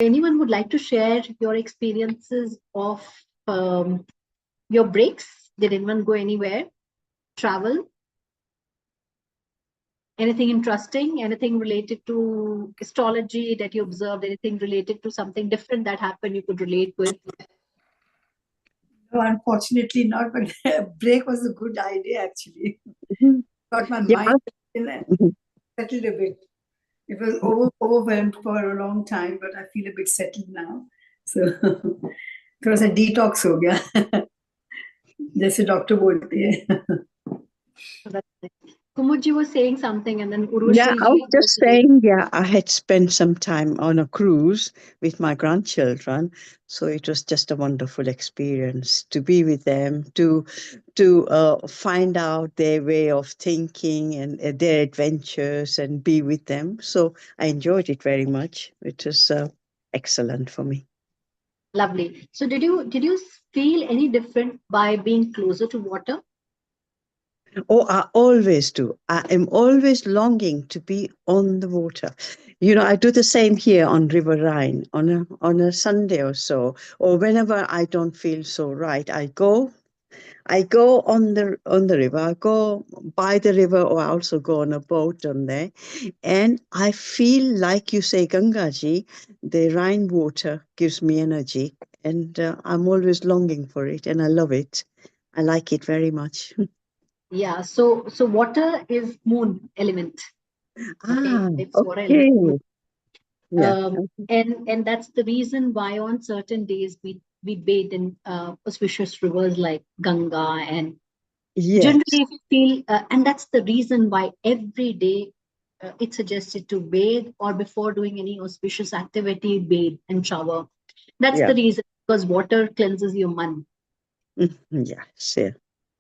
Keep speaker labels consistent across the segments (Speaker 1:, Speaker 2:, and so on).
Speaker 1: Anyone would like to share your experiences of your breaks? Did anyone go anywhere? Travel? Anything interesting? Anything related to astrology that you observed? Anything related to something different that happened you could relate with?
Speaker 2: No, unfortunately not, but a break was a good idea actually.
Speaker 3: Mhm.
Speaker 2: Got my
Speaker 3: Yeah.
Speaker 2: mind
Speaker 3: Mhm.
Speaker 2: settled a bit. It was overwhelmed for a long time, but I feel a bit settled now. So थोड़ा सा detox हो गया जैसे doctor बोलती है.
Speaker 1: Kumudji was saying something, and then
Speaker 3: Yeah, I was
Speaker 1: Urushi.
Speaker 3: just saying, yeah, I had spent some time on a cruise with my grandchildren, so it was just a wonderful experience to be with them, to find out their way of thinking and their adventures, and be with them. So I enjoyed it very much. It was excellent for me.
Speaker 1: Lovely. So did you feel any different by being closer to water?
Speaker 3: Oh, I always do. I am always longing to be on the water. You know, I do the same here on River Rhine on a Sunday or so, or whenever I don't feel so right. I go on the river. I go by the river, or I also go on a boat on there, and I feel like you say, Gangaji, the Rhine water gives me energy, and I'm always longing for it, and I love it. I like it very much.
Speaker 1: Yeah. So water is moon element. Okay,
Speaker 3: Ah,
Speaker 1: it's water
Speaker 3: okay.
Speaker 1: element.
Speaker 3: Yeah.
Speaker 1: And that's the reason why on certain days we bathe in auspicious rivers like Ganga, and
Speaker 3: Yes.
Speaker 1: generally if you feel and that's the reason why every day it's suggested to bathe, or before doing any auspicious activity, bathe and shower. That's
Speaker 3: Yeah.
Speaker 1: the reason, because water cleanses your mind.
Speaker 3: Yes. Yeah.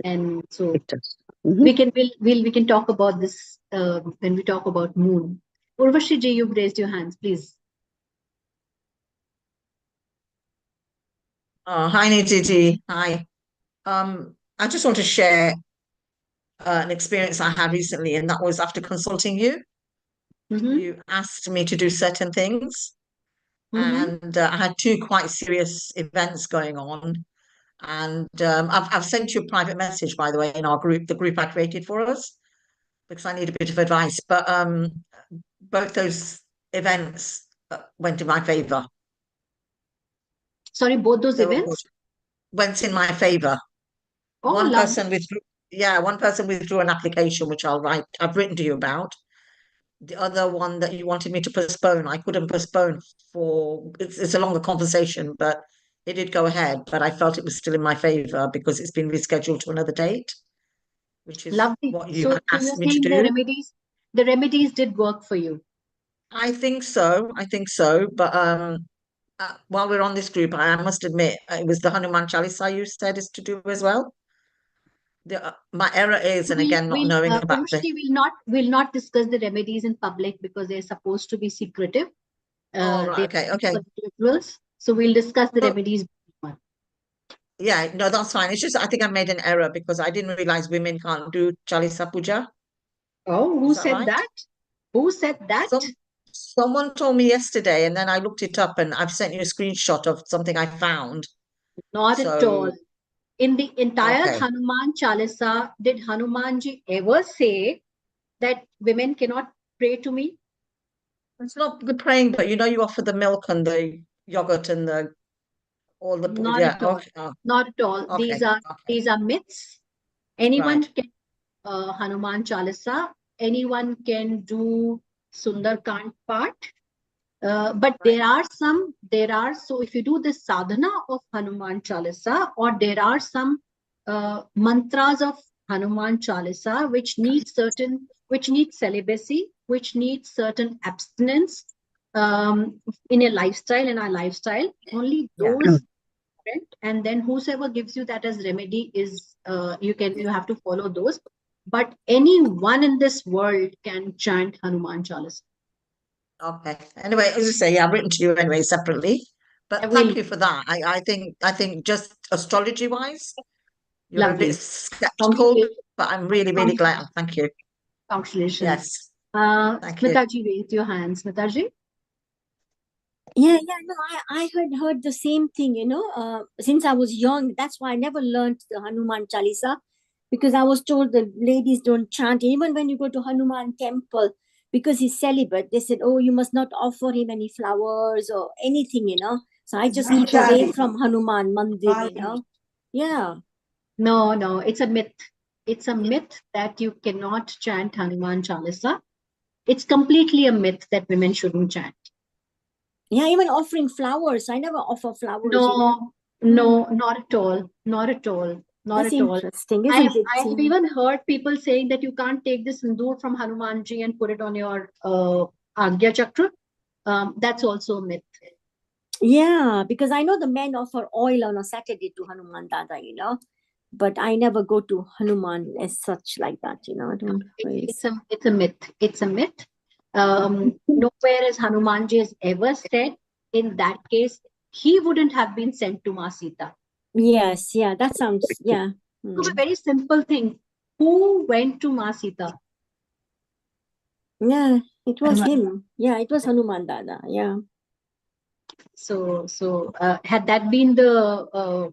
Speaker 1: And so
Speaker 3: It does. Mhm.
Speaker 1: we can talk about this when we talk about moon. Urvashi ji, you've raised your hands, please.
Speaker 4: Hi, Nidhi. Hi. I just want to share an experience I had recently, and that was after consulting you.
Speaker 1: Mm-hmm.
Speaker 4: You asked me to do certain things,
Speaker 1: Mm-hmm.
Speaker 4: and I had two quite serious events going on. And I've sent you a private message, by the way, in our group, the group I created for us, because I need a bit of advice. But both those events went in my favor.
Speaker 1: Sorry, both those
Speaker 4: They were good.
Speaker 1: events.
Speaker 4: Went in my favor.
Speaker 1: Oh,
Speaker 4: One
Speaker 1: lovely.
Speaker 4: person withdrew, yeah, one person withdrew an application, which I've written to you about. The other one that you wanted me to postpone, I couldn't postpone it's a longer conversation, but it did go ahead. But I felt it was still in my favor because it's been rescheduled to another date, which is
Speaker 1: Lovely.
Speaker 4: what you
Speaker 1: So you're
Speaker 4: asked me to
Speaker 1: saying
Speaker 4: do.
Speaker 1: the remedies did work for you.
Speaker 4: I think so. I think so. But while we're on this group, I must admit it was the Hanuman Chalisa you said is to do as well. My error is, and again, not knowing about the.
Speaker 1: Urvashi will not discuss the remedies in public because they're supposed to be secretive.
Speaker 4: Oh,
Speaker 1: They
Speaker 4: right. Okay.
Speaker 1: are
Speaker 4: Okay.
Speaker 1: for rituals. So we'll discuss the
Speaker 4: No,
Speaker 1: remedies.
Speaker 4: yeah, no, that's fine. It's just I think I made an error because I didn't realize women can't do Chalisa Puja.
Speaker 1: Oh,
Speaker 4: Is
Speaker 1: who
Speaker 4: that
Speaker 1: said
Speaker 4: right?
Speaker 1: that? Who said that?
Speaker 4: Someone told me yesterday, and then I looked it up, and I've sent you a screenshot of something I found.
Speaker 1: Not at all.
Speaker 4: So,
Speaker 1: In the entire
Speaker 4: okay,
Speaker 1: Hanuman Chalisa, did Hanumanji ever say that women cannot pray to me?
Speaker 4: it's not the praying, but you offer the milk and the yogurt and the all the
Speaker 1: Not
Speaker 4: yeah.
Speaker 1: at all.
Speaker 4: Okay, oh,
Speaker 1: Not at all.
Speaker 4: okay, okay,
Speaker 1: These are myths. Anyone
Speaker 4: right,
Speaker 1: can Hanuman Chalisa. Anyone can do Sundarkand part. But
Speaker 4: right,
Speaker 1: so if you do the sadhana of Hanuman Chalisa, or there are some mantras of Hanuman Chalisa which need celibacy, which need certain abstinence in our lifestyle, only
Speaker 4: yeah,
Speaker 1: those. And then whosoever gives you that as remedy is you have to follow those. But anyone in this world can chant Hanuman Chalisa.
Speaker 4: okay. Anyway, as I say, yeah, I've written to you anyway separately,
Speaker 1: I
Speaker 4: but
Speaker 1: will.
Speaker 4: thank you for that. I think just astrology wise, you're a bit
Speaker 1: Lovely.
Speaker 4: skeptical,
Speaker 1: Congratulations.
Speaker 4: but I'm really, really glad. Thank you.
Speaker 1: Congratulations.
Speaker 4: Yes, thank you.
Speaker 1: Smitaji, raise your hand. Smitaji.
Speaker 5: Yeah, no, I heard the same thing, since I was young. That's why I never learned the Hanuman Chalisa, because I was told the ladies don't chant, even when you go to Hanuman temple, because he's celibate. They said, oh, you must not offer him any flowers or anything. So I just keep away from Hanuman Mandir. Yeah.
Speaker 1: No, it's a myth. It's a myth that you cannot chant Hanuman Chalisa. It's completely a myth that women shouldn't chant.
Speaker 5: Yeah, even offering flowers. I never offer flowers.
Speaker 1: No, not at all. Not at all. Not
Speaker 5: That's
Speaker 1: at all.
Speaker 5: interesting, isn't it?
Speaker 1: I have even heard people saying that you can't take this sindoor from Hanumanji and put it on your Agya Chakra. That's also a myth.
Speaker 5: Yeah, because I know the men offer oil on a Saturday to Hanuman Dada, but I never go to Hanuman as such like that, I don't really.
Speaker 1: It's a myth. It's a myth. Nowhere as Hanumanji has ever said, in that case, he wouldn't have been sent to Ma Sita.
Speaker 5: Yes, yeah, that sounds, yeah.
Speaker 1: It was a very simple thing. Who went to Ma Sita?
Speaker 5: Yeah, it was him. Yeah, it was Hanuman Dada. Yeah.
Speaker 1: So had that been the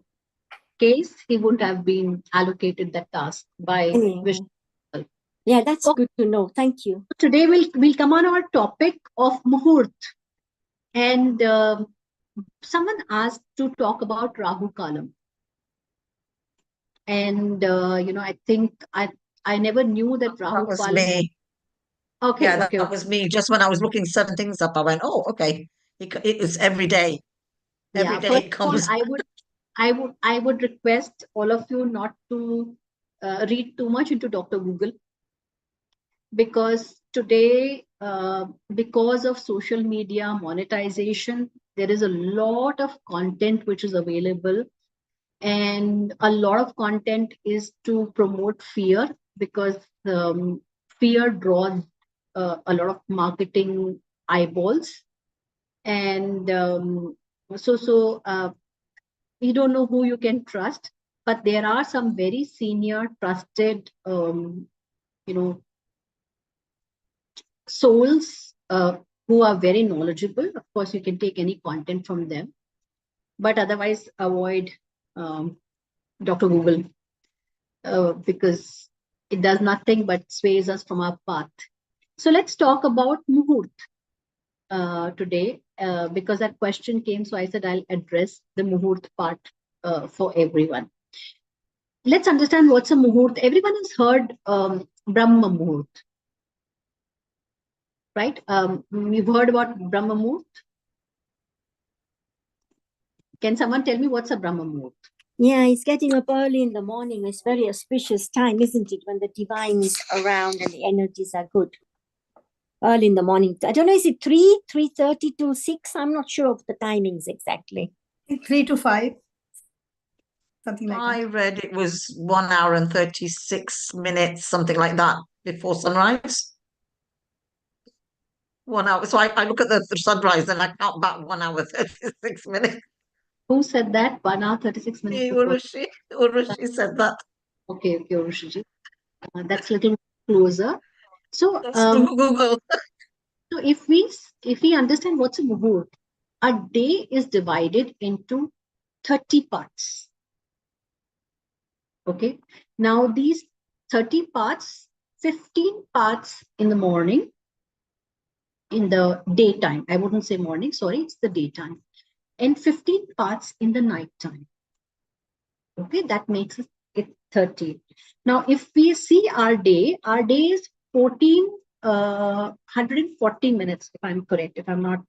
Speaker 1: case, he wouldn't have been allocated that task by Vishnu.
Speaker 5: Yeah, that's good to know. Thank you.
Speaker 1: Today we'll come on our topic of Muhurt, and someone asked to talk about Rahu Kalam, and I think I never knew that Rahu
Speaker 4: That was
Speaker 1: Kalam.
Speaker 4: me.
Speaker 1: Okay,
Speaker 4: Yeah,
Speaker 1: okay.
Speaker 4: that was me. Just when I was looking certain things up, I went, oh, okay. It was every day. Every
Speaker 1: Yeah,
Speaker 4: day
Speaker 1: first
Speaker 4: it
Speaker 1: of all,
Speaker 4: comes.
Speaker 1: I would request all of you not to read too much into Dr. Google, because today, because of social media monetization, there is a lot of content which is available, and a lot of content is to promote fear, because fear draws a lot of marketing eyeballs, and you don't know who you can trust, but there are some very senior trusted souls who are very knowledgeable. Of course, you can take any content from them, but otherwise avoid Dr. Google, because it does nothing but sways us from our path. So let's talk about Muhurt today, because that question came. So I said I'll address the Muhurt part for everyone. Let's understand what's a Muhurt. Everyone has heard Brahma Muhurt, right? You've heard about Brahma Muhurt. Can someone tell me what's a Brahma Muhurt?
Speaker 5: Yeah, it's getting up early in the morning. It's very auspicious time, isn't it? When the divine is around and the energies are good. Early in the morning. I don't know, is it 3:30 to 6? I'm not sure of the timings exactly.
Speaker 2: 3 to 5. Something like
Speaker 4: I
Speaker 2: that.
Speaker 4: read it was 1 hour and 36 minutes, something like that, before sunrise. 1 hour. So I look at the sunrise and I count back 1 hour 36 minutes.
Speaker 1: Who said that? 1 hour 36 minutes.
Speaker 4: Urushi said that.
Speaker 1: Okay, Urushi. That's a little closer. So,
Speaker 4: Google.
Speaker 1: So if we understand what's a muhurt, a day is divided into 30 parts. Okay. Now these 30 parts, 15 parts in the morning, in the daytime. I wouldn't say morning, sorry, it's the daytime. And 15 parts in the nighttime. Okay, that makes it 30. Now, if we see our day is 140 minutes, if I'm correct, if I'm not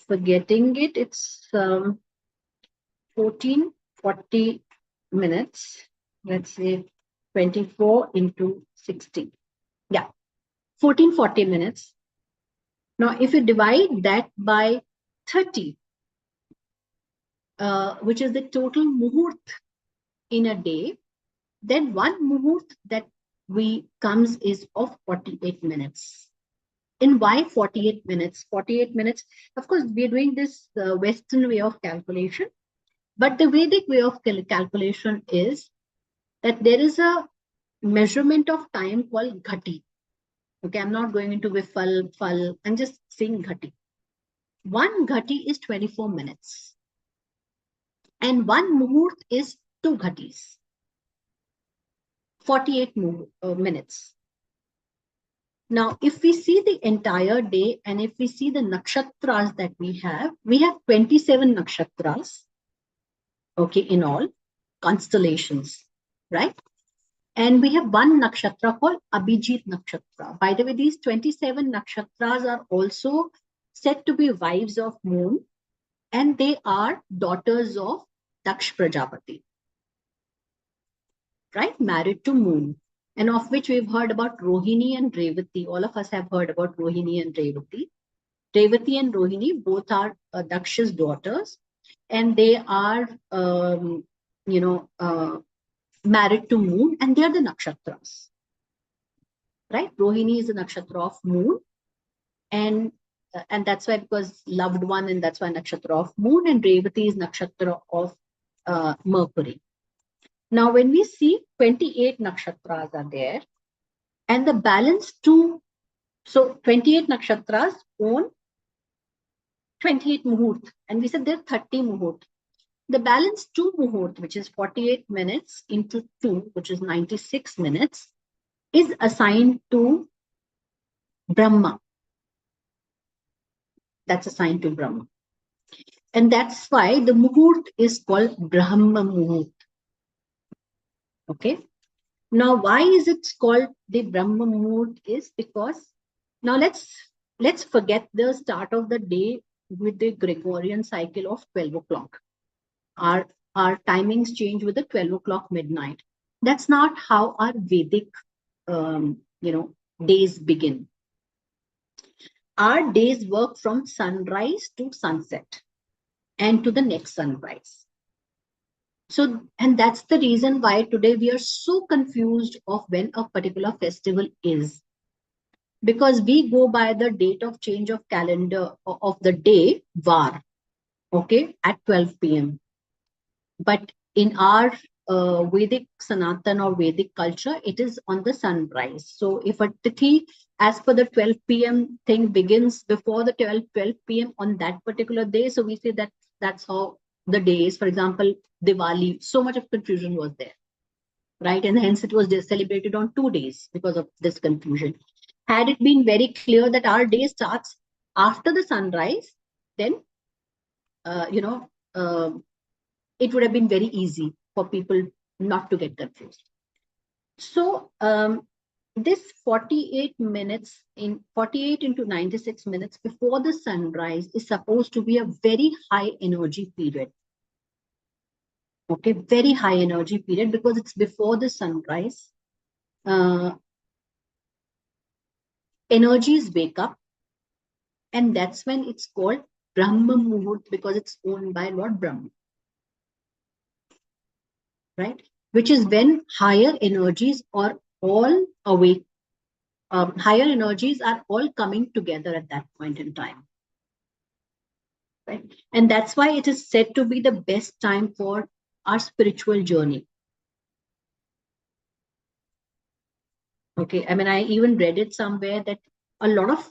Speaker 1: forgetting it, it's 1440 minutes. Let's say 24 into 60. Yeah, 1440 minutes. Now, if you divide that by 30, which is the total muhurt in a day, then one muhurt that comes is of 48 minutes. And why 48 minutes? 48 minutes, of course, we're doing this Western way of calculation, but the Vedic way of calculation is that there is a measurement of time called ghati. Okay, I'm not going into Vifal, Fal, I'm just saying ghati. one ghati is 24 minutes. And one muhurt is 2 ghatis. 48 minutes. Now, if we see the entire day and if we see the nakshatras that we have 27 nakshatras, okay, in all constellations, right? And we have one nakshatra called Abhijit Nakshatra. By the way, these 27 nakshatras are also said to be wives of moon, and they are daughters of Daksh Prajapati, right? Married to moon. And of which we've heard about Rohini and Revati. All of us have heard about Rohini and Revati. Revati and Rohini both are Daksha's daughters, and they are, married to moon, and they are the nakshatras, right? Rohini is the nakshatra of moon, and that's why, because loved one, and that's why nakshatra of moon, and Revati is nakshatra of Mercury. Now, when we see 28 nakshatras are there, and the balance 2, so 28 nakshatras own 28 muhurt, and we said there are 30 muhurt. The balance 2 muhurt, which is 48 minutes into 2, which is 96 minutes, is assigned to Brahma. That's assigned to Brahma. And that's why the muhurt is called Brahma Muhurt. Okay. Now, why is it called the Brahma Muhurt? Is because, now let's forget the start of the day with the Gregorian cycle of 12 o'clock. Our timings change with the 12 o'clock midnight. That's not how our Vedic, days begin. Our days work from sunrise to sunset and to the next sunrise. So, and that's the reason why today we are so confused of when a particular festival is. Because we go by the date of change of calendar of the day, VAR, okay, at 12 p.m. But in our Vedic Sanatan or Vedic culture, it is on the sunrise. So if a tithi, as per the 12 p.m. thing, begins before the 12 p.m. on that particular day, so we say that that's how the day is. For example, Diwali, so much of confusion was there, right? And hence it was celebrated on 2 days because of this confusion. Had it been very clear that our day starts after the sunrise, then, it would have been very easy for people not to get confused. So this 48 minutes, in 48 into 96 minutes before the sunrise, is supposed to be a very high energy period. Okay, very high energy period, because it's before the sunrise. Energies wake up, and that's when it's called Brahma Muhurt, because it's owned by Lord Brahma. Right? Which is when higher energies are all awake. Higher energies are all coming together at that point in time. Right? And that's why it is said to be the best time for our spiritual journey. Okay, I mean, I even read it somewhere that a lot of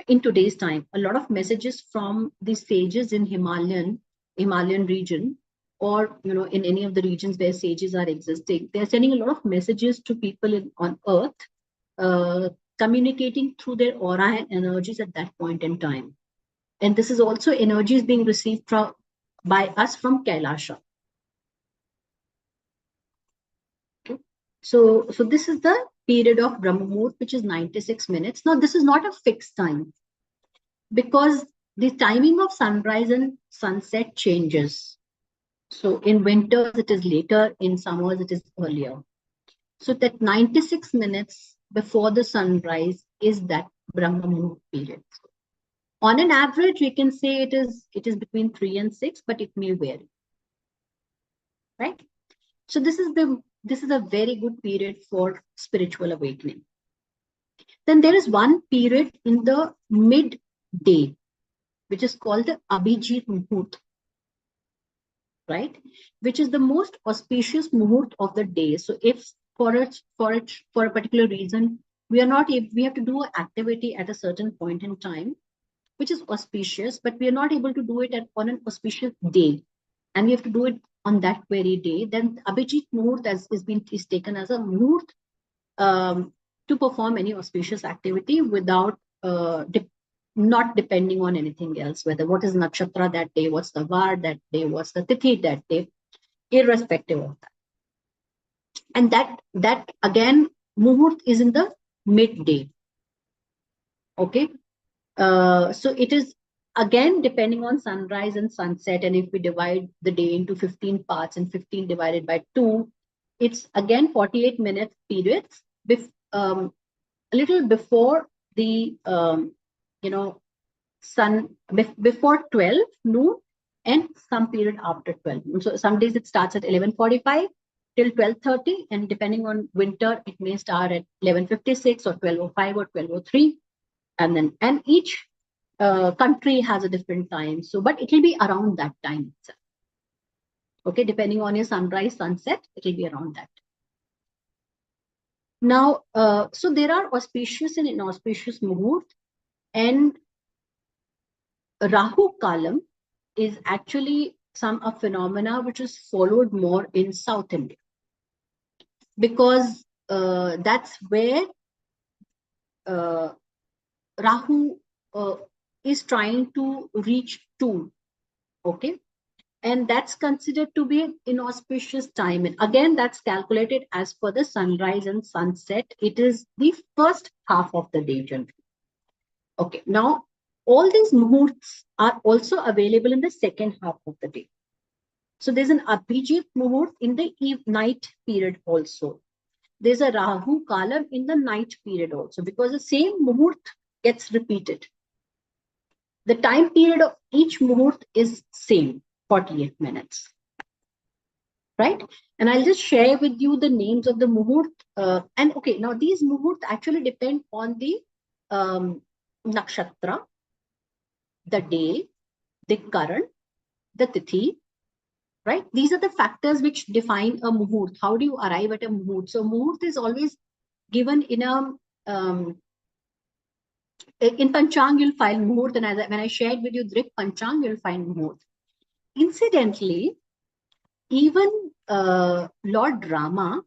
Speaker 1: in today's time, a lot of messages from the sages in Himalayan region, or in any of the regions where sages are existing, they're sending a lot of messages to people on earth, communicating through their aura and energies at that point in time. And this is also energies being received by us from Kailasha. Okay. So this is the period of Brahma Muhurt, which is 96 minutes. Now, this is not a fixed time, because the timing of sunrise and sunset changes. So in winters, it is later. In summers, it is earlier. So that 96 minutes before the sunrise is that Brahma Muhurt period. On an average, we can say it is between 3 and 6, but it may vary. Right? So this is a very good period for spiritual awakening. Then there is one period in the midday, which is called the Abhijit Muhurt. Right, which is the most auspicious muhurt of the day. So if for a particular reason we have to do an activity at a certain point in time, which is auspicious, but we are not able to do it on an auspicious day, and we have to do it on that very day, then Abhijit Muhurt is taken as a Muhurt to perform any auspicious activity without not depending on anything else, whether what is nakshatra that day, what's the var that day, what's the tithi that day, irrespective of that. And that again, Muhurt is in the midday. Okay. So it is again depending on sunrise and sunset, and if we divide the day into 15 parts and 15 divided by 2, it's again 48 minute periods, a little before the sun, before 12 noon, and some period after 12. So some days it starts at 11:45 till 12:30, and depending on winter, it may start at 11:56 or 12:05 or 12:03, and each country has a different time. So, but it will be around that time itself. Okay, depending on your sunrise, sunset, it will be around that. Now, so there are auspicious and inauspicious Muhurt, and Rahu Kalam is actually a phenomena which is followed more in South India, because that's where Rahu is trying to reach to. Okay. And that's considered to be an inauspicious time. And again, that's calculated as per the sunrise and sunset. It is the first half of the day generally. Okay, now all these muhurts are also available in the second half of the day. So there's an Abhijit Muhurt in the night period also. There's a Rahu Kalam in the night period also, because the same Muhurt gets repeated. The time period of each Muhurt is same, 48 minutes, right? And I'll just share with you the names of the Muhurt. And okay, now these Muhurt actually depend on the nakshatra, the day, the Karan, the tithi, right? These are the factors which define a Muhurt. How do you arrive at a Muhurt? So Muhurt is always given in a in Panchang, you'll find Muhurt, and when I shared with you Drik Panchang, you'll find Muhurt. Incidentally, even Lord Rama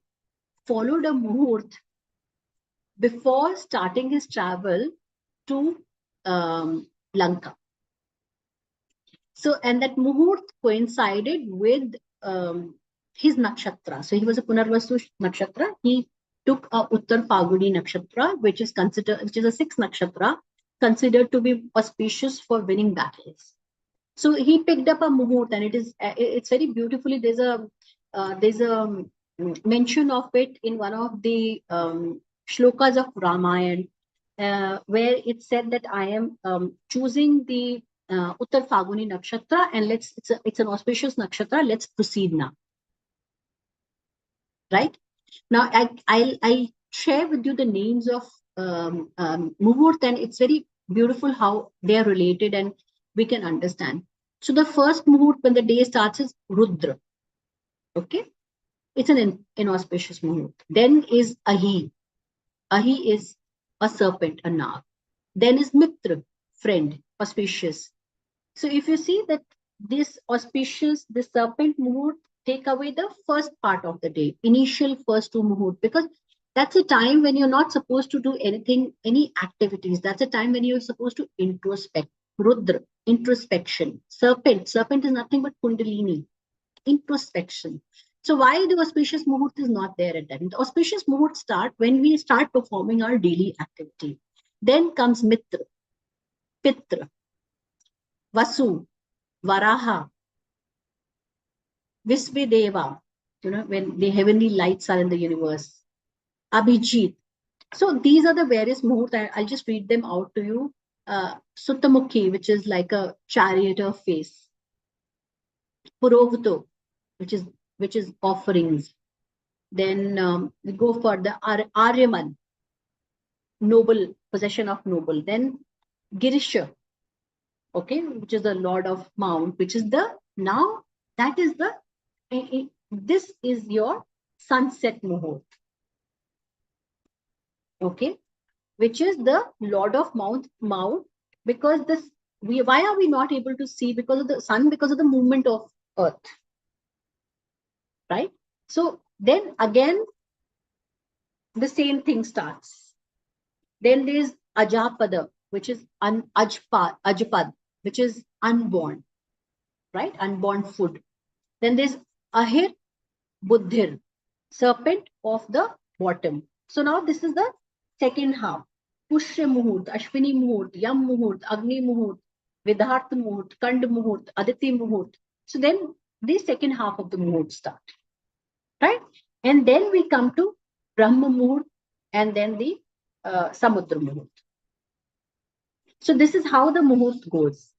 Speaker 1: followed a Muhurt before starting his travel to Lanka. So, and that Muhurt coincided with his nakshatra. So he was a Punarvasu nakshatra. He took a Uttar Phaguni nakshatra, which is a 6th nakshatra, considered to be auspicious for winning battles. So he picked up a Muhurt, and it's very beautifully, there's a mention of it in one of the shlokas of Ramayana, where it said that I am choosing the Uttar Phaguni nakshatra, and it's an auspicious nakshatra. Let's proceed now. Right now, I'll share with you the names of Muhurt, and it's very beautiful how they are related and we can understand. So the first Muhurt when the day starts is Rudra. Okay, it's an inauspicious Muhurt. Then is Ahi. Ahi is a serpent, a nag. Then is Mitra, friend, auspicious. So if you see that this auspicious, the serpent Muhurt take away the first part of the day, initial first 2 Muhurt, because that's a time when you're not supposed to do anything, any activities. That's a time when you're supposed to introspect. Rudra, introspection. Serpent is nothing but Kundalini, introspection. So why the auspicious Muhurt is not there at that? The auspicious Muhurt start when we start performing our daily activity. Then comes Mitra, Pitra, Vasu, Varaha, Visvedeva, when the heavenly lights are in the universe, Abhijit. So these are the various Muhurt. I'll just read them out to you. Suttamukhi, which is like a charioteer face. Purovato, which is offerings. Then we go for the Aryaman, noble, possession of noble. Then Girisha, okay, which is the Lord of Mount, which is this is your sunset Muhurt. Okay, which is the Lord of Mount, because why are we not able to see? Because of the sun, because of the movement of earth, right? So then again, the same thing starts. Then there's Ajapada, which is Ajpad, which is unborn, right? Unborn food. Then there's Ahir Buddhir, serpent of the bottom. So now this is the second half. Pushya Muhurt, Ashwini Muhurt, Yam Muhurt, Agni Muhurt, Vidharth Muhurt, Kand Muhurt, Aditi Muhurt. So then the second half of the Muhurt start, right? And then we come to Brahma Muhurt and then the Samudra Muhurt. So this is how the Muhurt goes,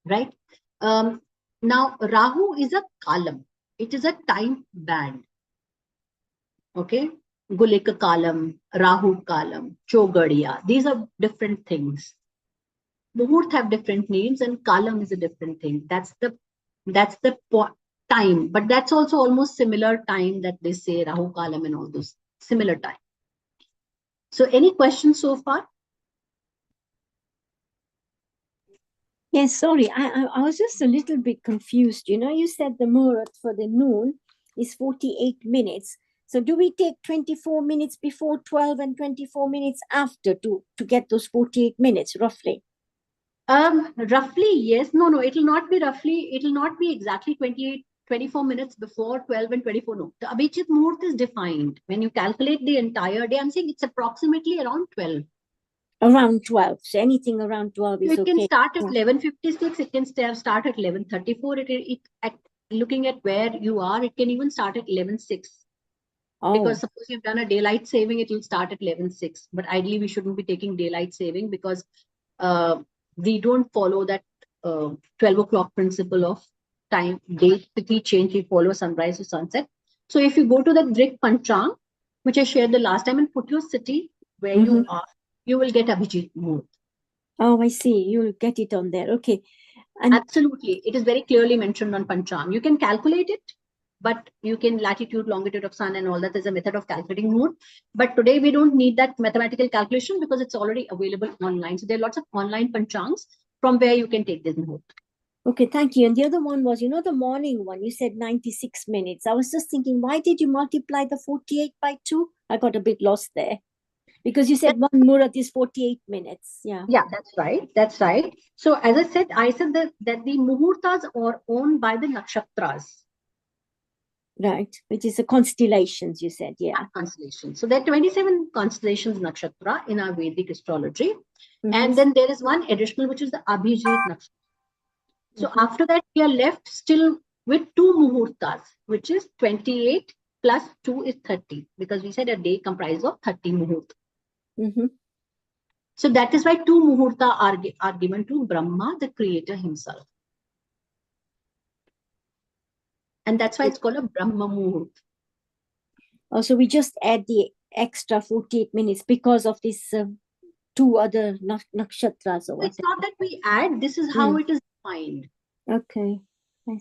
Speaker 1: right? Now Rahu is a kalam. It is a time band. Okay, Gulika Kalam, Rahu Kalam, Chogadiya. These are different things. Muhurt have different names, and Kalam is a different thing. That's the time, but that's also almost similar time that they say Rahu Kalam and all those similar time. So, any questions so far?
Speaker 5: Yes, sorry, I was just a little bit confused. You know, you said the Muhurt for the noon is 48 minutes. So do we take 24 minutes before 12 and 24 minutes after to get those 48 minutes, roughly?
Speaker 1: Roughly, yes. No, it will not be roughly. It will not be exactly 24 minutes before 12 and 24. No, the Abhichit Muhurt is defined. When you calculate the entire day, I'm saying it's approximately around 12.
Speaker 5: Around 12. So anything around 12 is okay.
Speaker 1: It can start at 11:56. It can start at 11:34. Looking at where you are, it can even start at 11:06.
Speaker 5: Oh.
Speaker 1: Because suppose you've done a daylight saving, it will start at 11:06. But ideally, we shouldn't be taking daylight saving because we don't follow that 12 o'clock principle of time, date, tithi change. We follow sunrise to sunset. So if you go to the Drik Panchang, which I shared the last time, and put your city where you are, you will get Abhijit Muhurt.
Speaker 5: Oh, I see. You'll get it on there. Okay.
Speaker 1: And absolutely. It is very clearly mentioned on Panchang. You can calculate it, but you can latitude, longitude of sun and all that is a method of calculating Muhurt. But today we don't need that mathematical calculation because it's already available online. So there are lots of online Panchangs from where you can take this Muhurt.
Speaker 5: Okay, thank you. And the other one was, you know, the morning one, you said 96 minutes. I was just thinking, why did you multiply the 48 by 2? I got a bit lost there. Because you said one Muhurt is 48 minutes. Yeah.
Speaker 1: Yeah, that's right. That's right. So as I said that the Muhurtas are owned by the Nakshatras.
Speaker 5: Right, which is the constellations, you said, yeah.
Speaker 1: Constellations. So there are 27 constellations Nakshatra in our Vedic astrology. And then there is one additional, which is the Abhijit Nakshatra. So after that, we are left still with 2 Muhurtas, which is 28 plus 2 is 30, because we said a day comprises of 30 Muhurt. So that is why 2 Muhurta are given to Brahma, the creator himself. And that's why it's called a Brahma Muhurt.
Speaker 5: Oh, so we just add the extra 48 minutes because of these 2 other nakshatras or whatever.
Speaker 1: It's not that we add, this is how it is defined.
Speaker 5: Okay.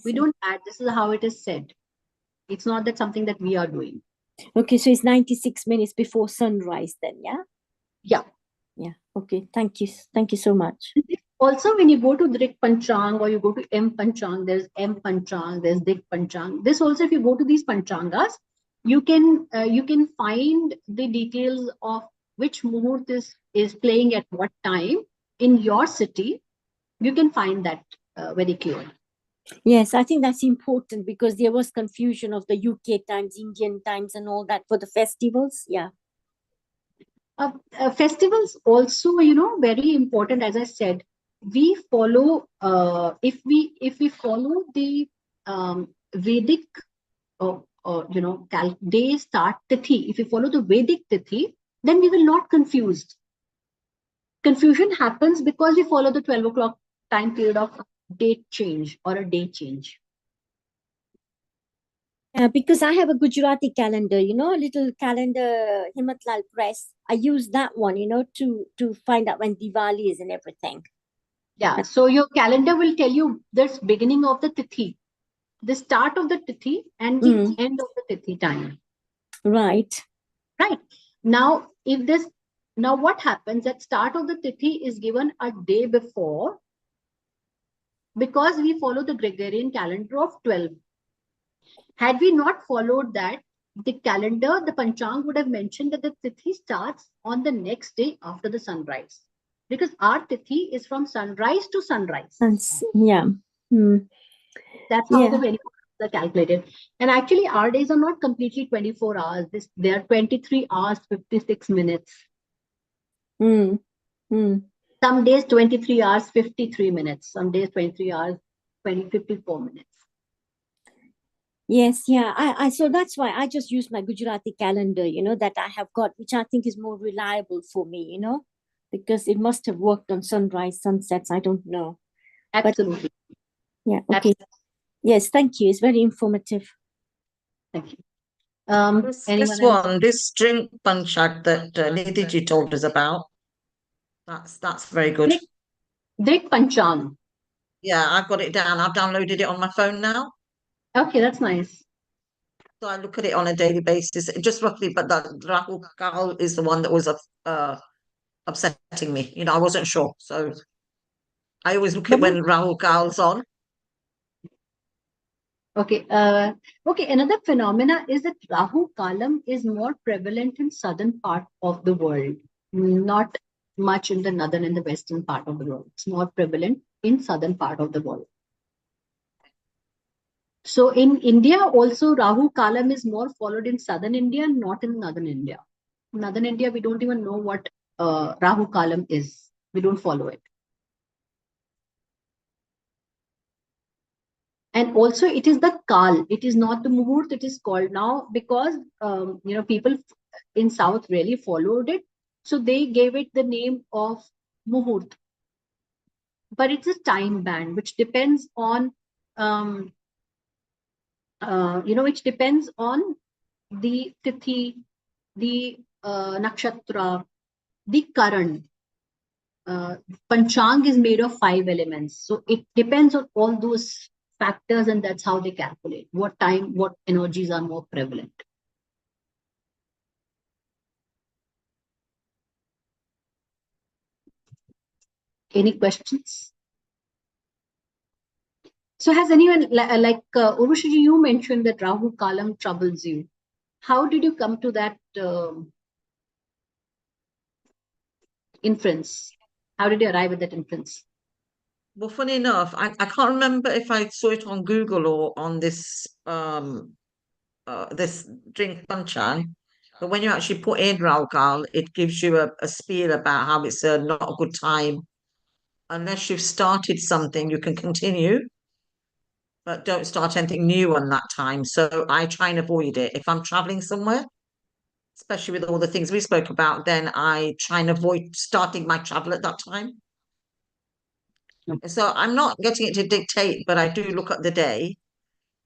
Speaker 1: We don't add, this is how it is said. It's not that something that we are doing.
Speaker 5: Okay, so it's 96 minutes before sunrise then, yeah?
Speaker 1: Yeah.
Speaker 5: Yeah, okay. Thank you. Thank you so much.
Speaker 1: Also, when you go to Drik Panchang or you go to M Panchang, there's M Panchang, there's Dik Panchang. This also, if you go to these Panchangas, you can find the details of which Muhurt is playing at what time in your city. You can find that very clearly.
Speaker 5: Yes, I think that's important because there was confusion of the UK times, Indian times and all that for the festivals. Yeah.
Speaker 1: Festivals also, very important. As I said, we follow, if we follow the Vedic, day start tithi, if we follow the Vedic tithi, then we will not confused. Confusion happens because we follow the 12 o'clock time period of date change or a day change.
Speaker 5: Because I have a Gujarati calendar, a little calendar, Himatlal Press. I use that one, to find out when Diwali is and everything.
Speaker 1: Yeah, so your calendar will tell you this beginning of the tithi, the start of the tithi and the end of the tithi time.
Speaker 5: Right.
Speaker 1: Right. Now, if this Now, what happens at start of the Tithi is given a day before, because we follow the Gregorian calendar of 12. Had we not followed that, the calendar, the Panchang would have mentioned that the Tithi starts on the next day after the sunrise. Because our Tithi is from sunrise to sunrise.
Speaker 5: Yeah.
Speaker 1: That's how
Speaker 5: Yeah.
Speaker 1: the 24 hours are calculated. And actually, our days are not completely 24 hours. They are 23 hours, 56 minutes.
Speaker 5: Mm. Mm.
Speaker 1: Some days 23 hours, 53 minutes. Some days 23 hours, 54 minutes.
Speaker 5: Yes, yeah. I so that's why I just use my Gujarati calendar, that I have got, which I think is more reliable for me, because it must have worked on sunrise, sunsets. I don't know.
Speaker 1: Absolutely.
Speaker 5: Yeah. Okay. Yes. Thank you. It's very informative.
Speaker 1: Thank you.
Speaker 4: This
Speaker 1: Anyone else?
Speaker 4: one, this drink panchak that Nidhi told us about, that's very good.
Speaker 1: Drik Panchang.
Speaker 4: Yeah, I've got it down. I've downloaded it on my phone now.
Speaker 1: Okay, that's nice.
Speaker 4: So I look at it on a daily basis, just roughly, but that Rahul Kal is the one that was upsetting me. I wasn't sure. So I always look at when Rahul Kal's on.
Speaker 1: Okay. Okay. Another phenomena is that Rahu Kalam is more prevalent in southern part of the world, not much in the northern and the western part of the world. It's more prevalent in southern part of the world. So in India also, Rahu Kalam is more followed in southern India, not in northern India. Northern India, we don't even know what Rahu Kalam is. We don't follow it. And also it is the Kal, it is not the Muhurt, it is called now because, people in South really followed it. So they gave it the name of Muhurt. But it's a time band, which depends on, which depends on the Tithi, the Nakshatra, the Karan. Panchang is made of 5 elements. So it depends on all those factors, and that's how they calculate what time, what energies are more prevalent. Any questions? So has anyone, like Urushiji, you mentioned that Rahu Kalam troubles you. How did you come to that inference? How did you arrive at that inference?
Speaker 4: Well, funny enough, I can't remember if I saw it on Google or on this this drink panchang, but when you actually put in Raukal, it gives you a spiel about how it's not a good time. Unless you've started something, you can continue, but don't start anything new on that time. So I try and avoid it. If I'm traveling somewhere, especially with all the things we spoke about, then I try and avoid starting my travel at that time. So I'm not getting it to dictate, but I do look at the day.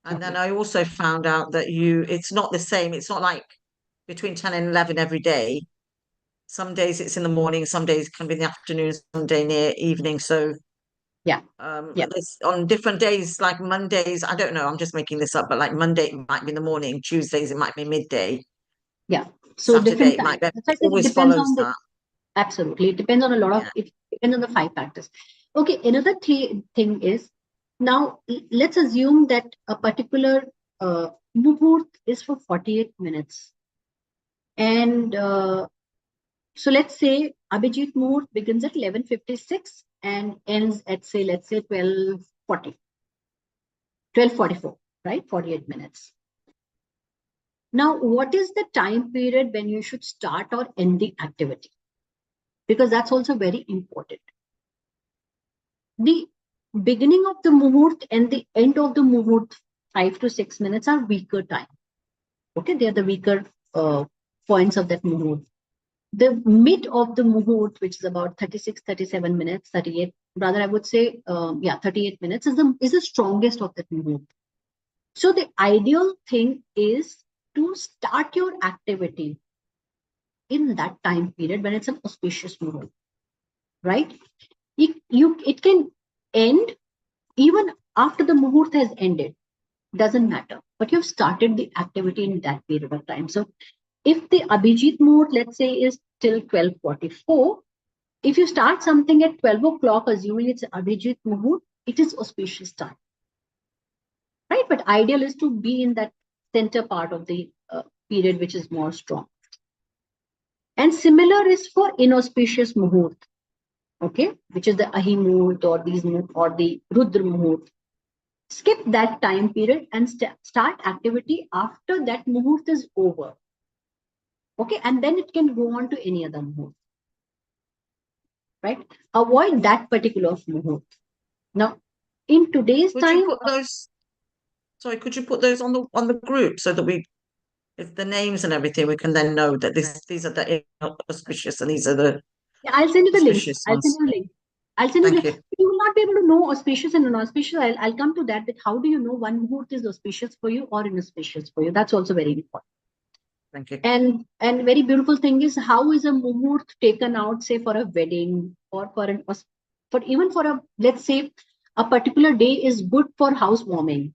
Speaker 4: And then I also found out that it's not the same. It's not like between 10 and 11 every day. Some days it's in the morning, some days it can be in the afternoon, some day near evening. So
Speaker 1: Yeah.
Speaker 4: On different days, like Mondays, I don't know, I'm just making this up, but like Monday it might be in the morning, Tuesdays it might be midday.
Speaker 1: Yeah. So
Speaker 4: Saturday
Speaker 1: different
Speaker 4: it might
Speaker 1: times.
Speaker 4: be,
Speaker 1: It
Speaker 4: always
Speaker 1: depends
Speaker 4: follows
Speaker 1: on
Speaker 4: that.
Speaker 1: Absolutely. It depends on a lot of, it depends on the 5 factors. Okay. Another thing is, now let's assume that a particular Muhurt is for 48 minutes. And so let's say Abhijit Muhurt begins at 11:56 and ends at, say, let's say 12:44, right? 48 minutes. Now, what is the time period when you should start or end the activity? Because that's also very important. The beginning of the Muhurt and the end of the Muhurt, 5 to 6 minutes, are weaker time. Okay, they are the weaker points of that Muhurt. The mid of the Muhurt, which is about 36, 37 minutes, 38, rather I would say, 38 minutes is the strongest of that Muhurt. So the ideal thing is to start your activity in that time period when it's an auspicious Muhurt, right? It can end even after the Muhurt has ended, doesn't matter, but you've started the activity in that period of time. So if the Abhijit Muhurt, let's say, is till 12:44. If you start something at 12 o'clock, assuming it's Abhijit Muhurt, it is auspicious time, right? But ideal is to be in that center part of the period, which is more strong. And similar is for inauspicious Muhurt, okay, which is the Ahi Muhurt or these or the Rudra Muhurt. Skip that time period and start activity after that Muhurt is over, okay, and then it can go on to any other Muhurt, right? Avoid that particular Muhurt. Now, in today's
Speaker 4: Could
Speaker 1: time,
Speaker 4: you put those? Sorry, could you put those on the group so that if the names and everything, we can then know that these are the auspicious and these are the
Speaker 1: yeah, I'll send you the link.
Speaker 4: auspicious
Speaker 1: I'll send
Speaker 4: ones.
Speaker 1: you a link. I'll send you the
Speaker 4: Thank
Speaker 1: link.
Speaker 4: you.
Speaker 1: You will not be able to know auspicious and inauspicious. I'll come to that. But how do you know one Muhurt is auspicious for you or inauspicious for you? That's also very important.
Speaker 4: Thank you.
Speaker 1: And very beautiful thing is, how is a Muhurt taken out, say for a wedding or for even for a, let's say a particular day is good for housewarming.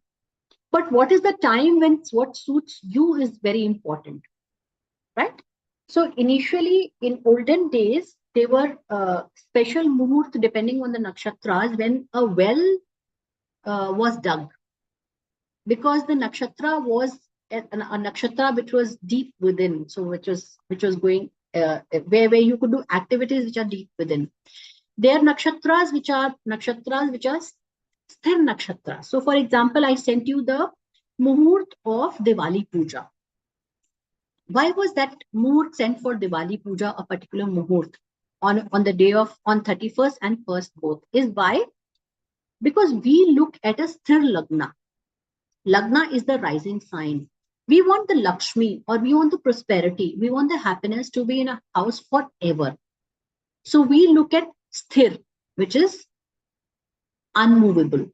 Speaker 1: But what is the time when what suits you is very important, right? So initially in olden days, there were special Muhurt depending on the nakshatras when a well was dug, because the nakshatra was a nakshatra which was deep within, so which was going where you could do activities which are deep within. There are nakshatras which are sthir nakshatra. So for example, I sent you the Muhurt of Diwali Puja. Why was that Muhurt sent for Diwali Puja, a particular Muhurt on the day of on 31st and 1st both? Is why? Because we look at a sthir lagna. Lagna is the rising sign. We want the Lakshmi, or we want the prosperity. We want the happiness to be in a house forever. So we look at sthir, which is unmovable.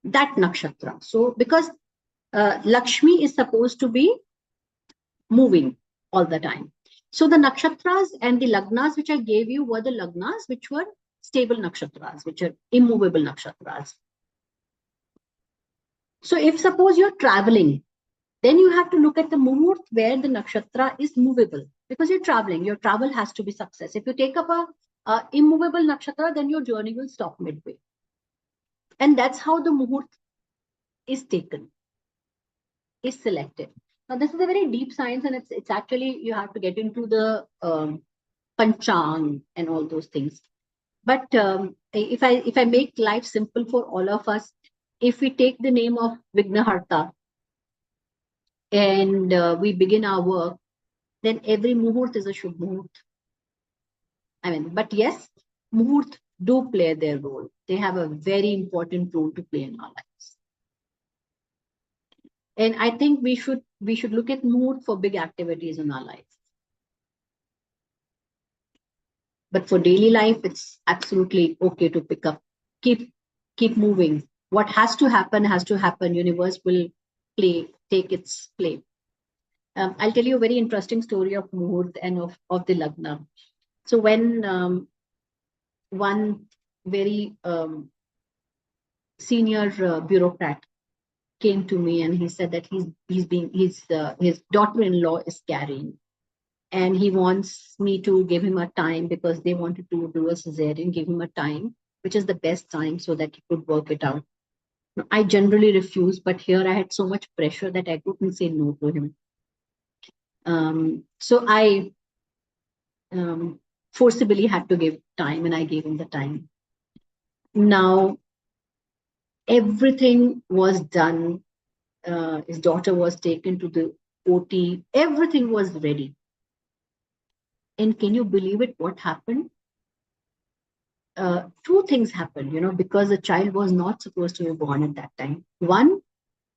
Speaker 1: That nakshatra. So because Lakshmi is supposed to be moving all the time. So the nakshatras and the lagnas which I gave you were the lagnas which were stable nakshatras, which are immovable nakshatras. So if suppose you're traveling, then you have to look at the Muhurt where the nakshatra is movable, because you're traveling. Your travel has to be success. If you take up a immovable nakshatra, then your journey will stop midway. And that's how the Muhurt is taken, is selected. Now this is a very deep science, and it's actually, you have to get into the panchang and all those things. But if I make life simple for all of us, if we take the name of Vignaharta and we begin our work, then every Muhurt is a Shubh Muhurt. I mean, but yes, Muhurt do play their role. They have a very important role to play in our lives. And I think we should look at Muhurt for big activities in our lives. But for daily life, it's absolutely okay to pick up, keep moving. What has to happen has to happen. Universe will take its play. I'll tell you a very interesting story of Muhurt and of the Lagna. So when one very senior bureaucrat came to me and he said that his daughter-in-law is carrying, and he wants me to give him a time because they wanted to do a cesarean, give him a time, which is the best time so that he could work it out. I generally refuse, but here I had so much pressure that I couldn't say no to him. So I forcibly had to give time, and I gave him the time. Now, everything was done. His daughter was taken to the OT. Everything was ready. And can you believe it? What happened? Two things happened, because the child was not supposed to be born at that time. One,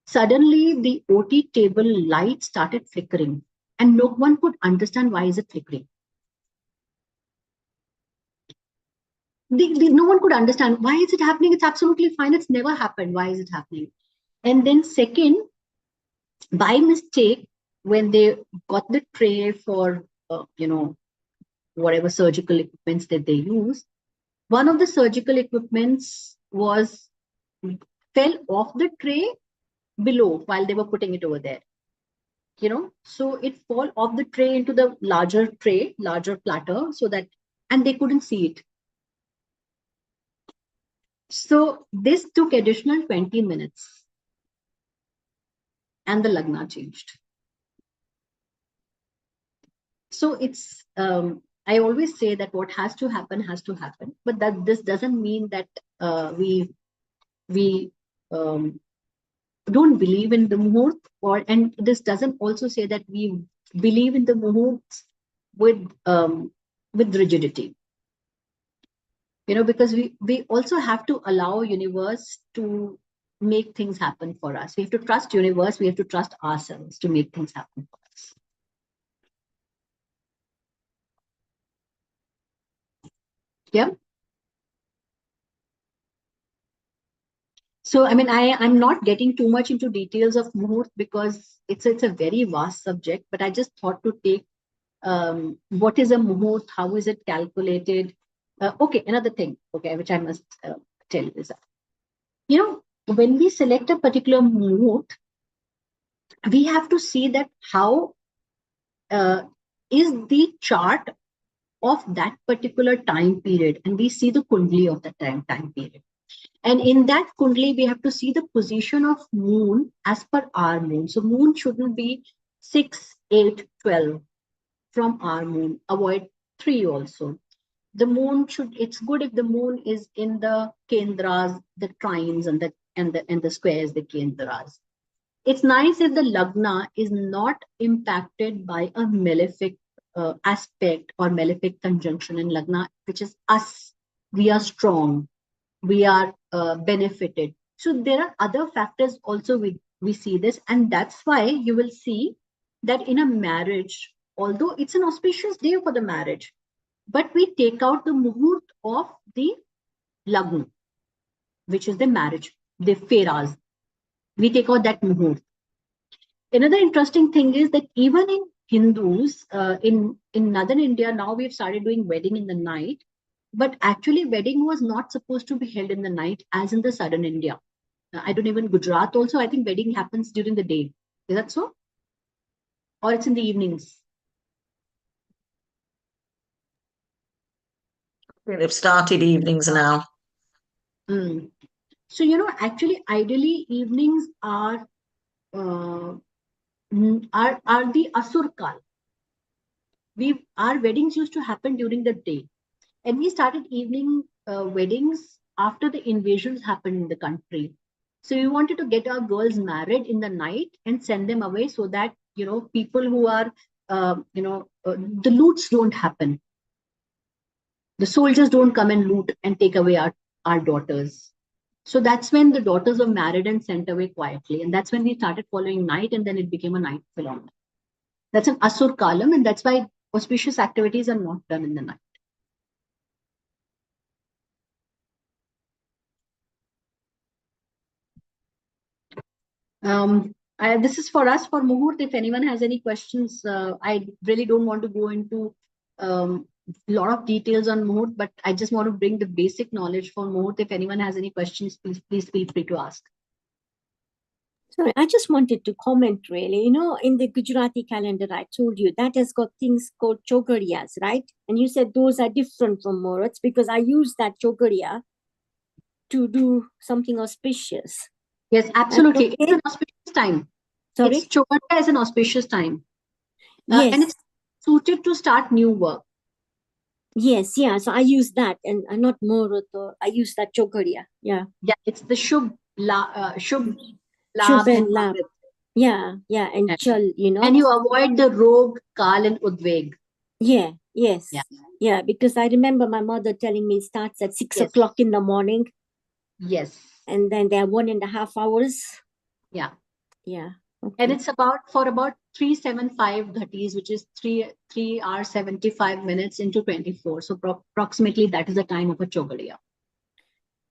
Speaker 1: suddenly the OT table light started flickering, and no one could understand why is it flickering. No one could understand why is it happening. It's absolutely fine. It's never happened. Why is it happening? And then second, by mistake, when they got the tray for whatever surgical equipments that they use, one of the surgical equipments fell off the tray below while they were putting it over there. so it fall off the tray into the larger platter, so that, and they couldn't see it. So this took additional 20 minutes and the lagna changed. So it's, I always say that what has to happen, but that this doesn't mean that we don't believe in the muhurt, and this doesn't also say that we believe in the muhurts with rigidity. Because we also have to allow universe to make things happen for us. We have to trust universe, we have to trust ourselves to make things happen for us. Yeah. So, I mean, I'm not getting too much into details of muhurt because it's a very vast subject, but I just thought to take what is a muhurt, how is it calculated? Okay, another thing, which I must tell you is that, when we select a particular muhurt, we have to see that how is the chart of that particular time period, and we see the kundli of that time period. And in that kundli, we have to see the position of moon as per our moon. So moon shouldn't be 6, 8, 12 from our moon. Avoid 3 also. The moon it's good if the moon is in the kendras, the trines and the squares, the kendras. It's nice if the lagna is not impacted by a malefic aspect or malefic conjunction in lagna, which is us. We are strong. We are benefited. So there are other factors also we see this, and that's why you will see that in a marriage, although it's an auspicious day for the marriage, but we take out the muhurt of the lagna, which is the marriage, the feras. We take out that muhurt. Another interesting thing is that even in Hindus, in northern India, now we've started doing wedding in the night. But actually, wedding was not supposed to be held in the night, as in the southern India. I don't even Gujarat also. I think wedding happens during the day. Is that so? Or it's in the evenings?
Speaker 4: They've started evenings now.
Speaker 1: Mm. So actually, ideally, evenings are the Asur Kal. Our weddings used to happen during the day. And we started evening weddings after the invasions happened in the country. So we wanted to get our girls married in the night and send them away so that, people who are, the loots don't happen. The soldiers don't come and loot and take away our daughters. So that's when the daughters were married and sent away quietly. And that's when we started following night, and then it became a night phenomenon. That's an Asur Kalam, and that's why auspicious activities are not done in the night. This is for us for Muhurt. If anyone has any questions, I really don't want to go into a lot of details on Muhurt, but I just want to bring the basic knowledge for Muhurt. If anyone has any questions, please feel free to ask.
Speaker 5: Sorry, I just wanted to comment really. In the Gujarati calendar, I told you that has got things called chogariyas, right? And you said those are different from Muhurts because I use that chogariya to do something auspicious.
Speaker 1: Yes, absolutely. Okay. It's an auspicious time.
Speaker 5: Sorry?
Speaker 1: Chogariya is an auspicious time.
Speaker 5: Yes.
Speaker 1: And it's suited to start new work.
Speaker 5: Yes, yeah. So I use that and not Muhurt, I use that chogariya. Yeah.
Speaker 1: Yeah, it's the Shubh Labh
Speaker 5: and Labh. Yeah, and Chal,
Speaker 1: And you avoid the Rog, Kal and Udveg.
Speaker 5: Yeah, yes. Yeah, because I remember my mother telling me it starts at 6 o'clock in the morning.
Speaker 1: Yes.
Speaker 5: And then there are 1.5 hours.
Speaker 1: Yeah.
Speaker 5: Yeah. Okay.
Speaker 1: And it's about 375 ghatis, which is 3 hours 75 minutes into 24. So approximately that is the time of a chogariya.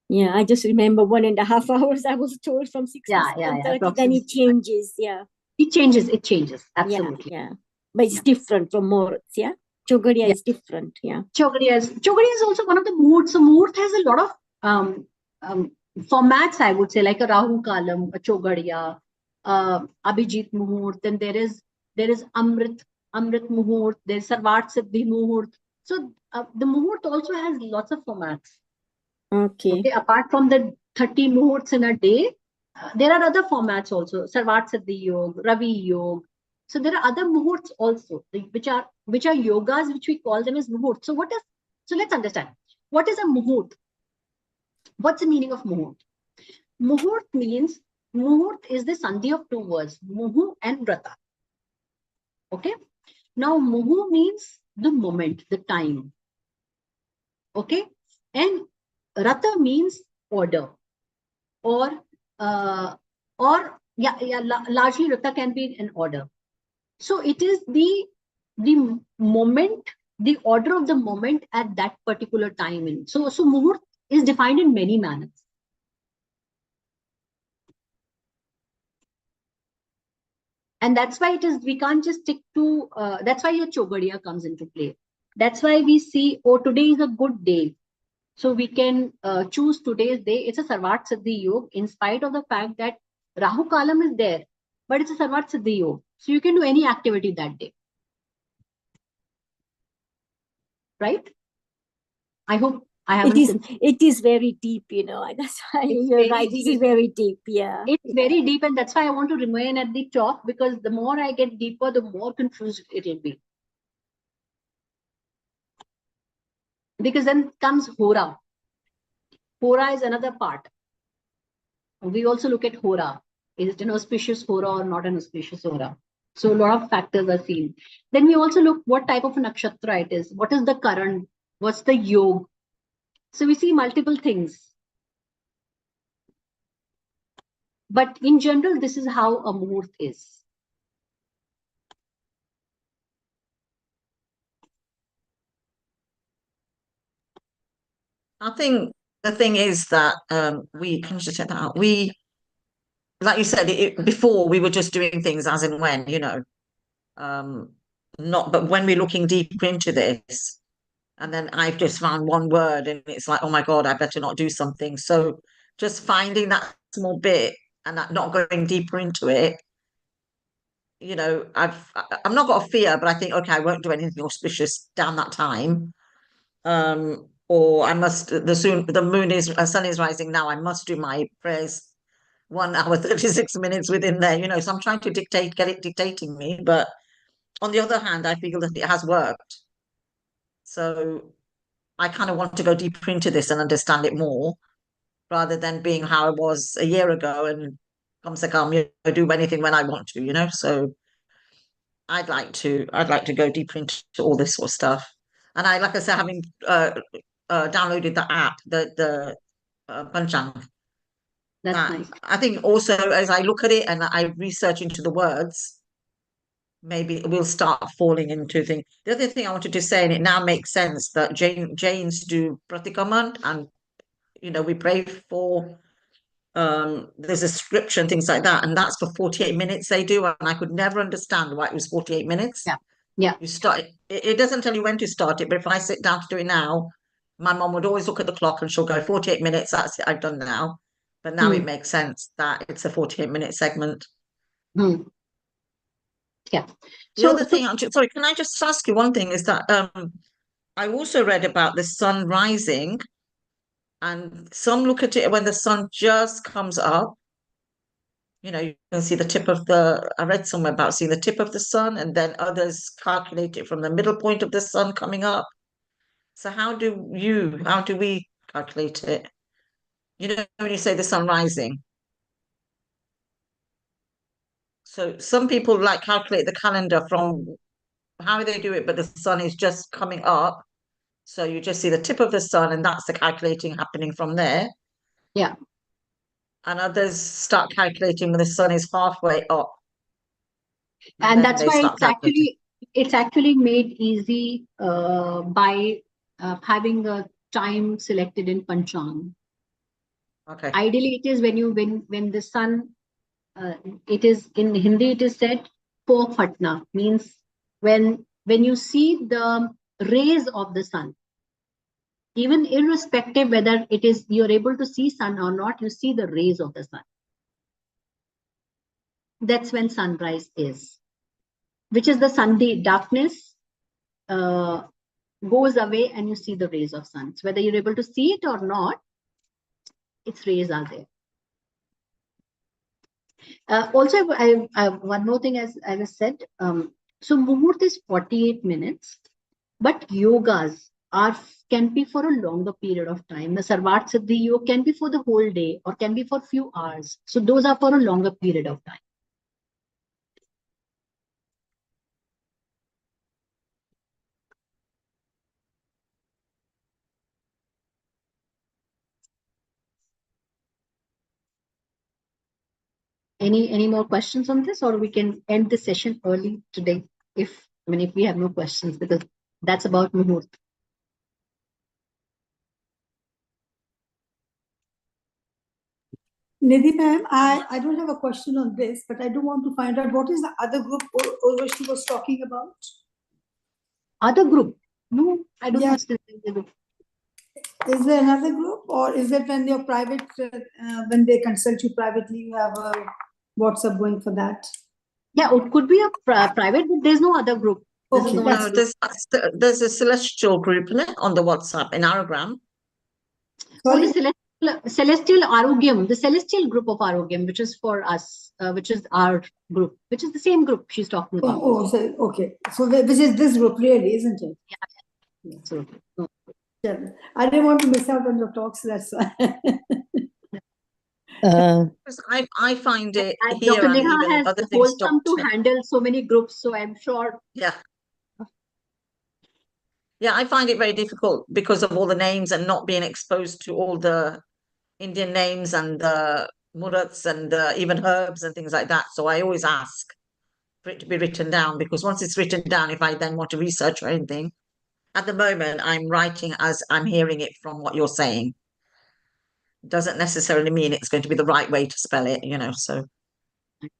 Speaker 5: Yeah, I just remember 1.5 hours. I was told from 6 to 7:30. Then it changes. Yeah.
Speaker 1: It changes. Absolutely.
Speaker 5: Yeah. But it's different from Muhurts. Yeah. Chogariya is different. Yeah.
Speaker 1: Chogariya is also one of the Muhurts. So Muhurt has a lot of formats, I would say, like a Rahu Kalam, a Chogariya, Abhijit Muhurt. Then there is there is Amrit Muhurt, there's Sarvat Siddhi Muhurt. So the Muhurt also has lots of formats.
Speaker 5: Okay.
Speaker 1: Okay, apart from the 30 Muhurts in a day, there are other formats also. Sarvat Siddhi Yoga, Ravi Yoga. So there are other Muhurts also, which are yogas, which we call them as Muhurt. So let's understand. What is a Muhurt? What's the meaning of Muhurt? Muhurt is the sandhi of two words, Muhu and Rata. Okay. Now, Muhu means the moment, the time. Okay. And Rata means order. Or largely Rata can be an order. So it is the moment, the order of the moment at that particular time. So Muhurt is defined in many manners. And that's why we can't just stick to, that's why your Chogadiya comes into play. That's why we see, oh, today is a good day. So we can choose today's day. It's a Sarvat Siddhi Yoga, in spite of the fact that Rahu Kalam is there, but it's a Sarvat Siddhi Yoga. So you can do any activity that day. Right? I hope I haven't.
Speaker 5: It is very deep, That's why you're right. This is very deep. Yeah.
Speaker 1: It's very deep, and that's why I want to remain at the top, because the more I get deeper, the more confused it will be. Because then comes Hora. Hora is another part. We also look at Hora. Is it an auspicious Hora or not an auspicious Hora? So a lot of factors are seen. Then we also look what type of nakshatra it is. What is the current? What's the yoga? So we see multiple things. But in general, this is how a muhurt is.
Speaker 4: I think the thing is that we can just check that out. We, like you said, before we were just doing things as and when, not. But when we're looking deeper into this, and then I've just found one word, and it's like, oh my God, I better not do something. So just finding that small bit and that not going deeper into it. I've not got a fear, but I think, okay, I won't do anything auspicious down that time. Or I must, the sun is rising now, I must do my prayers 1 hour 36 minutes within there, so I'm trying to get it dictating me, but on the other hand, I feel that it has worked. So I kind of want to go deeper into this and understand it more, rather than being how I was a year ago and do anything when I want to, so I'd like to go deeper into all this sort of stuff. And like I said, having downloaded the app, the Panchang.
Speaker 1: That's nice.
Speaker 4: I think also as I look at it and I research into the words, maybe we'll start falling into things. The other thing I wanted to say, and it now makes sense, that Jains do Pratikaman, and we pray for there's a scripture and things like that, and that's for 48 minutes they do, and I could never understand why it was 48 minutes.
Speaker 1: Yeah.
Speaker 4: You start it doesn't tell you when to start it, but if I sit down to do it now, my mom would always look at the clock and she'll go 48 minutes, that's it, I've done now. But now it makes sense that it's a 48-minute segment.
Speaker 1: Yeah.
Speaker 4: The other thing, sorry, can I just ask you one thing, is that I also read about the sun rising, and some look at it when the sun just comes up. You can see the tip of I read somewhere about seeing the tip of the sun, and then others calculate it from the middle point of the sun coming up. So how do we calculate it? When you say the sun rising. So some people calculate the calendar from how they do it, but the sun is just coming up. So you just see the tip of the sun, and that's the calculating happening from there.
Speaker 1: Yeah.
Speaker 4: And others start calculating when the sun is halfway up.
Speaker 1: And that's why it's actually made easy by having a time selected in Panchang.
Speaker 4: Okay.
Speaker 1: Ideally, it is when the sun, it is in Hindi, it is said po phatna, means when you see the rays of the sun, even irrespective whether you're able to see sun or not, you see the rays of the sun. That's when sunrise is. which is the Sunday darkness, goes away and you see the rays of sun. So whether you're able to see it or not, its rays are there. Also, one more thing, as I was said, so Muhurta is 48 minutes, but yogas can be for a longer period of time. The Sarvat Siddhi yoga can be for the whole day or can be for few hours. So those are for a longer period of time. Any more questions on this, or we can end the session early today if we have no questions, because that's about Muhurta.
Speaker 2: Nidhi ma'am, I don't have a question on this, but I do want to find out what is the other group Urvashi was talking about?
Speaker 1: Other group? No, I don't
Speaker 2: Yeah.
Speaker 1: understand the group.
Speaker 2: Is there another group, or is it when you're private, when they consult you privately, you have a WhatsApp going for that?
Speaker 1: Yeah, it could be a private, but there's no other group. This is
Speaker 2: Okay,
Speaker 1: the only
Speaker 4: No,
Speaker 1: group.
Speaker 4: there's a celestial group on the WhatsApp in Aragram.
Speaker 1: Oh, the
Speaker 2: Sorry?
Speaker 1: celestial Arogyam, the celestial group of Arogyam, which is for us, which is our group, which is the same group she's talking about.
Speaker 2: So, okay. So which is this group really, isn't it?
Speaker 1: Yeah. So, no.
Speaker 2: Yeah. I didn't want to miss out on your talks, that's why.
Speaker 4: Because I find it
Speaker 1: And
Speaker 4: here
Speaker 1: Dr.
Speaker 4: and
Speaker 1: Neha
Speaker 4: even
Speaker 1: has
Speaker 4: other things.
Speaker 1: wholesome to handle so many groups, so I'm sure.
Speaker 4: Yeah. Yeah, I find it very difficult because of all the names and not being exposed to all the Indian names and the Muhurts and even herbs and things like that. So I always ask for it to be written down, because once it's written down, if I then want to research or anything, at the moment I'm writing as I'm hearing it from what you're saying. Doesn't necessarily mean it's going to be the right way to spell it, so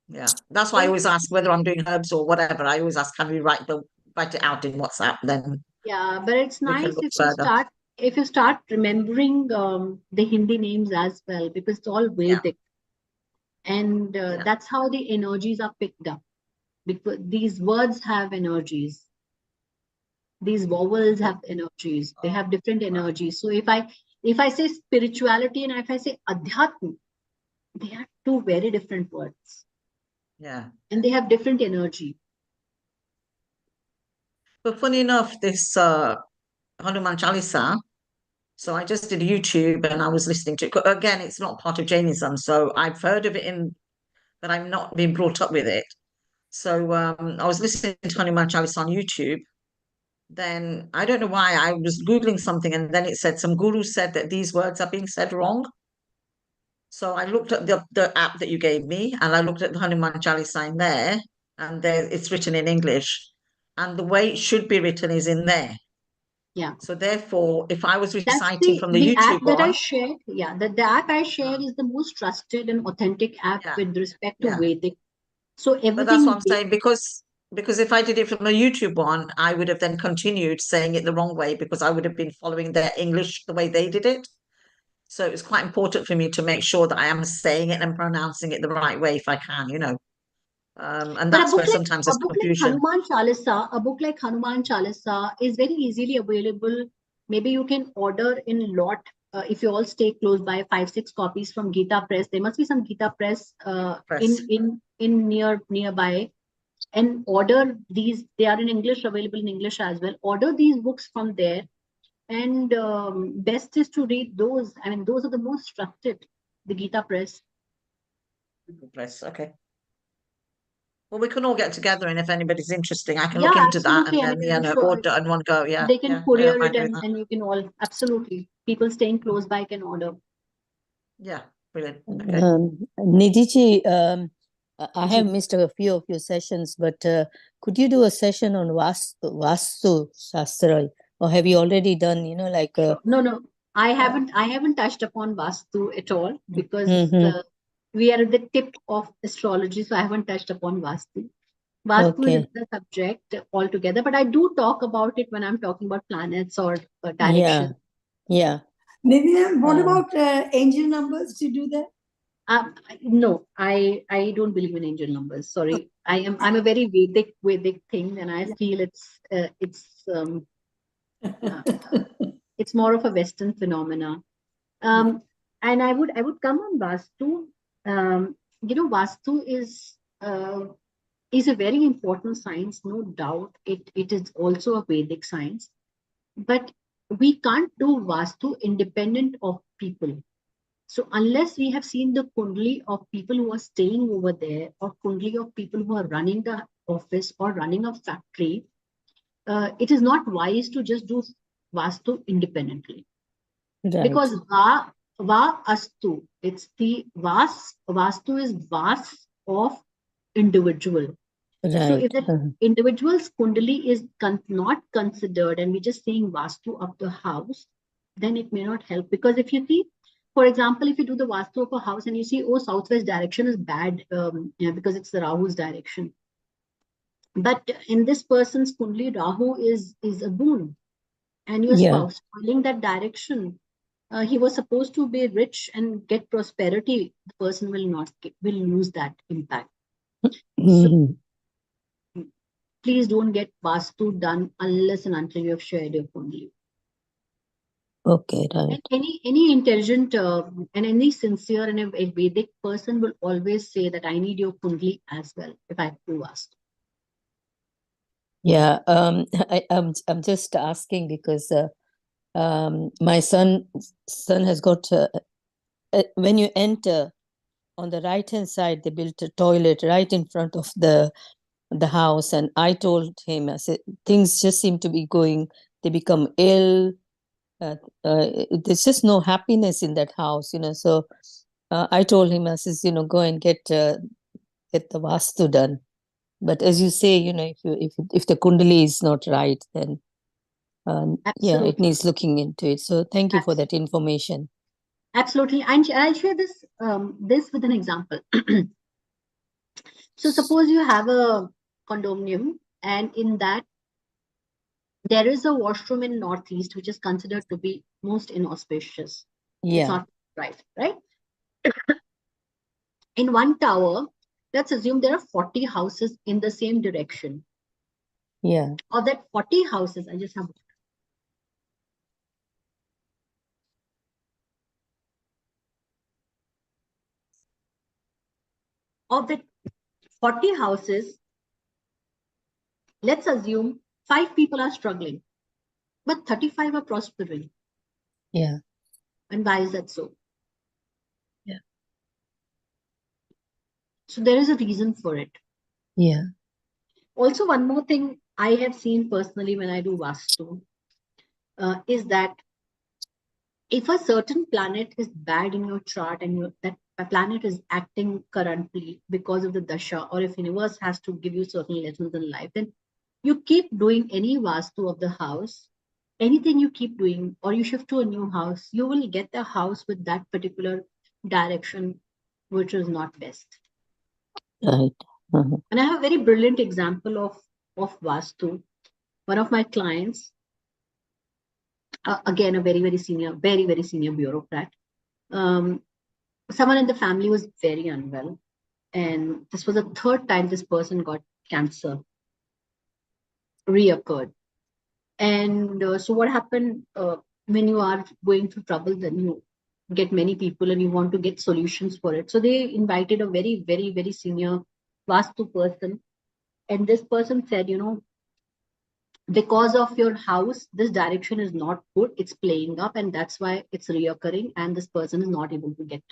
Speaker 4: yeah. That's why I always ask whether I'm doing herbs or whatever. I always ask, can we write it out in WhatsApp? Then
Speaker 1: Yeah, but it's
Speaker 4: we can
Speaker 1: nice
Speaker 4: look
Speaker 1: if you
Speaker 4: further.
Speaker 1: start remembering the Hindi names as well, because it's all Vedic. And
Speaker 4: Yeah.
Speaker 1: that's how the energies are picked up, because these words have energies. These vowels have energies. They have different energies. So if I say spirituality and if I say adhyatma, they are two very different words.
Speaker 4: Yeah.
Speaker 1: And they have different energy.
Speaker 4: But funny enough, this Hanuman Chalisa, so I just did YouTube and I was listening to it. Again, it's not part of Jainism, so I've heard of it but I'm not being brought up with it. So I was listening to Hanuman Chalisa on YouTube. Then I don't know why I was Googling something, and then it said some guru said that these words are being said wrong. So I looked at the app that you gave me, and I looked at the Hanuman Chalisa in there, and it's written in English, and the way it should be written is in there.
Speaker 1: Yeah.
Speaker 4: So therefore, if I was
Speaker 1: That's
Speaker 4: reciting from the
Speaker 1: the
Speaker 4: YouTube
Speaker 1: app that I
Speaker 4: one,
Speaker 1: shared. Yeah, the app I shared is the most trusted and authentic app
Speaker 4: Yeah.
Speaker 1: with respect to
Speaker 4: Yeah.
Speaker 1: Vedic. So everything.
Speaker 4: but that's what I'm saying, because if I did it from the YouTube one, I would have then continued saying it the wrong way, because I would have been following their English the way they did it. So it's quite important for me to make sure that I am saying it and pronouncing it the right way if I can, and
Speaker 1: But
Speaker 4: that's where sometimes there's confusion.
Speaker 1: A book like Hanuman Chalisa is very easily available. Maybe you can order in lot. If you all stay close by, 5-6 copies from Gita Press. There must be some Gita Press
Speaker 4: Press.
Speaker 1: in nearby, and order these. They are in English, available in English as well. Order these books from there, and best is to read those. I mean, those are the most trusted. The Gita Press.
Speaker 4: Press, okay. Well, we can all get together, and if anybody's interested, I can look
Speaker 1: Yeah,
Speaker 4: into that and
Speaker 1: absolutely.
Speaker 4: then order in one go. Yeah,
Speaker 1: They can
Speaker 4: yeah, I
Speaker 1: courier
Speaker 4: don't mind
Speaker 1: it,
Speaker 4: doing that.
Speaker 1: and you can all absolutely. People staying close by can order.
Speaker 4: Yeah, brilliant. Okay.
Speaker 6: Nidhi ji, I have missed a few of your sessions, but could you do a session on Vastu Shastra, or have you already done?
Speaker 1: No, I haven't touched upon Vastu at all, because
Speaker 6: Mhm.
Speaker 1: we are at the tip of astrology, so I haven't touched upon Vastu. Vastu is
Speaker 6: Okay.
Speaker 1: the subject altogether, but I do talk about it when I'm talking about planets or
Speaker 6: Yeah,
Speaker 1: direction.
Speaker 6: yeah.
Speaker 2: Nidhi, what
Speaker 6: Um,
Speaker 2: about angel numbers? Do you do that?
Speaker 1: No, I don't believe in angel numbers. Sorry, I'm a very Vedic thing, and I feel it's more of a Western phenomena. And I would come on Vastu. Vastu is a very important science, no doubt. It is also a Vedic science, but we can't do Vastu independent of people. So unless we have seen the kundli of people who are staying over there, or kundli of people who are running the office or running a factory, it is not wise to just do Vastu independently.
Speaker 6: Right.
Speaker 1: Because va astu, it's the Vastu is vas of individual. So if
Speaker 6: Right.
Speaker 1: the individual's kundali is not considered, and we're just saying Vastu of the house, then it may not help. Because if you see, for example, if you do the Vastu of a house and you see, oh, southwest direction is bad, because it's the Rahu's direction. But in this person's kundali, Rahu is a boon, and your spouse following that direction, he was supposed to be rich and get prosperity. The person will lose that impact. So please don't get Vastu done unless and until you have shared your kundali.
Speaker 6: Okay, right.
Speaker 1: And any intelligent and any sincere and a Vedic person will always say that I need your kundali as well if I have to ask.
Speaker 6: Yeah, I'm just asking because my son has got when you enter on the right hand side, they built a toilet right in front of the house, and I told him, I said, things just seem to be going. They become ill. There's just no happiness in that house, So I told him, I says, go and get the vastu done. But as you say, if the kundali is not right, then it needs looking into it. So thank you for that information.
Speaker 1: Absolutely. And I'll share this with an example. So suppose you have a condominium, and in that there is a washroom in Northeast, which is considered to be most inauspicious.
Speaker 6: Yeah.
Speaker 1: It's not right? In one tower, let's assume there are 40 houses in the same direction.
Speaker 6: Yeah.
Speaker 1: Of that 40 houses, I just have of the 40 houses, let's assume 5 people are struggling, but 35 are prospering.
Speaker 6: Yeah.
Speaker 1: And why is that so?
Speaker 6: Yeah.
Speaker 1: So there is a reason for it.
Speaker 6: Yeah.
Speaker 1: Also, one more thing I have seen personally when I do Vastu is that if a certain planet is bad in your chart and that a planet is acting currently because of the dasha, or if universe has to give you certain lessons in life, then you keep doing any Vastu of the house, anything you keep doing, or you shift to a new house, you will get the house with that particular direction, which is not best.
Speaker 6: Right.
Speaker 1: And I have a very brilliant example of Vastu. One of my clients, again, a very senior bureaucrat. Someone in the family was very unwell. And this was the 3rd time this person got cancer, reoccurred. And so what happened when you are going through trouble, then you get many people and you want to get solutions for it. So they invited a very senior Vastu person. And this person said, because of your house, this direction is not good. It's playing up, and that's why it's reoccurring. And this person is not able to get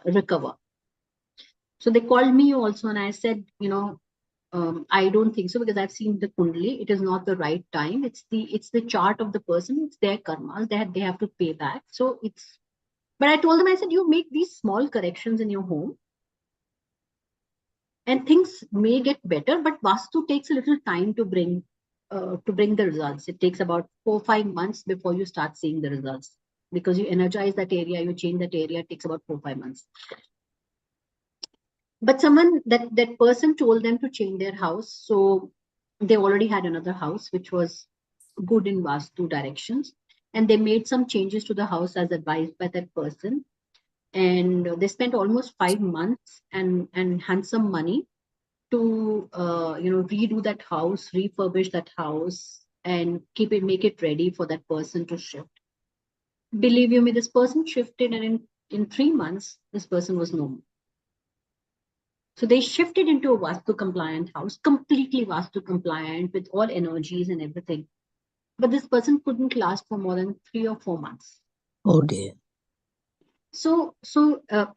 Speaker 1: recover. So they called me also, and I said, I don't think so, because I've seen the kundali. It is not the right time. It's the chart of the person. It's their karmas. They have to pay back. So but I told them, I said, you make these small corrections in your home, and things may get better. But Vastu takes a little time to bring the results. It takes about 4-5 months before you start seeing the results, because you energize that area, you change that area. It takes about 4-5 months. But someone that person told them to change their house. So they already had another house which was good in Vastu directions, and they made some changes to the house as advised by that person. and they spent almost 5 months and handsome money to redo that house, refurbish that house, and make it ready for that person to shift. Believe you me, this person shifted, and in 3 months, this person was no more. So they shifted into a Vastu compliant house, completely Vastu compliant with all energies and everything. But this person couldn't last for more than 3 or 4 months.
Speaker 6: Oh dear.
Speaker 1: So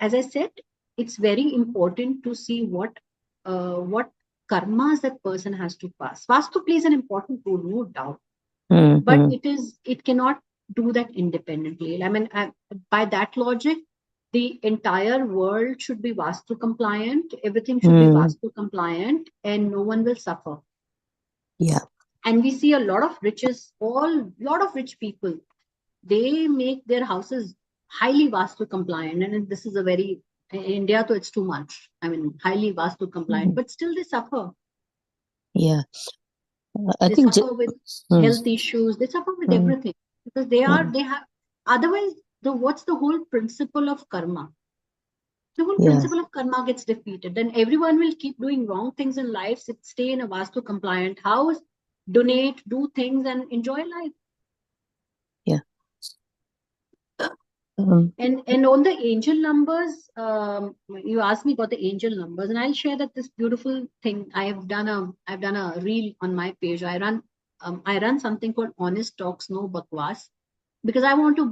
Speaker 1: as I said, it's very important to see what karmas that person has to pass. Vastu plays an important role, no doubt, but it cannot do that independently. I mean, by that logic, the entire world should be Vastu compliant. Everything should be Vastu compliant, and no one will suffer.
Speaker 6: Yeah.
Speaker 1: And we see a lot of rich people. They make their houses highly Vastu compliant, and this is a very, in India, so it's too much. I mean, highly Vastu compliant, but still they suffer.
Speaker 6: Yeah.
Speaker 1: They suffer with health issues. They suffer with everything because they have. Otherwise, what's the whole principle of karma? The whole principle of karma gets defeated. Then everyone will keep doing wrong things in life. Stay in a Vastu compliant house, donate, do things, and enjoy life.
Speaker 6: Yeah.
Speaker 1: And on the angel numbers, you asked me about the angel numbers, and I'll share that this beautiful thing. I've done a reel on my page. I run something called Honest Talks, No Bakwas, because I want to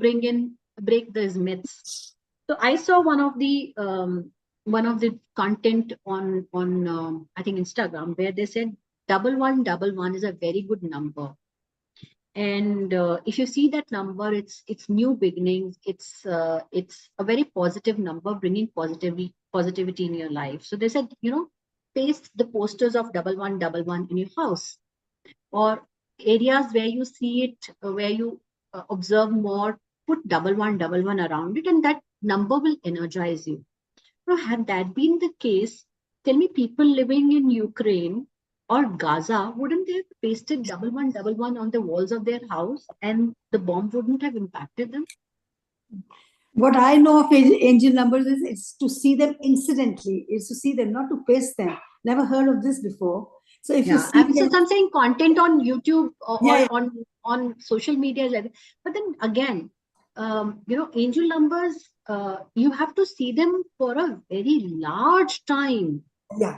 Speaker 1: break these myths. So I saw one of the content on I think Instagram, where they said 1111 is a very good number. And if you see that number, it's new beginnings. It's a very positive number, bringing positivity in your life. So they said, paste the posters of 1111 in your house, or areas where you see it, where you observe more. Put 1111 around it, and that number will energize you. Now, had that been the case, tell me, people living in Ukraine or Gaza, wouldn't they have pasted 1111 on the walls of their house, and the bomb wouldn't have impacted them?
Speaker 2: What I know of angel numbers is it's to see them incidentally. It's to see them, not to paste them. Never heard of this before. So if you see them,
Speaker 1: so I'm saying content on YouTube or on social media, but then again, angel numbers, you have to see them for a very large time.
Speaker 2: Yeah,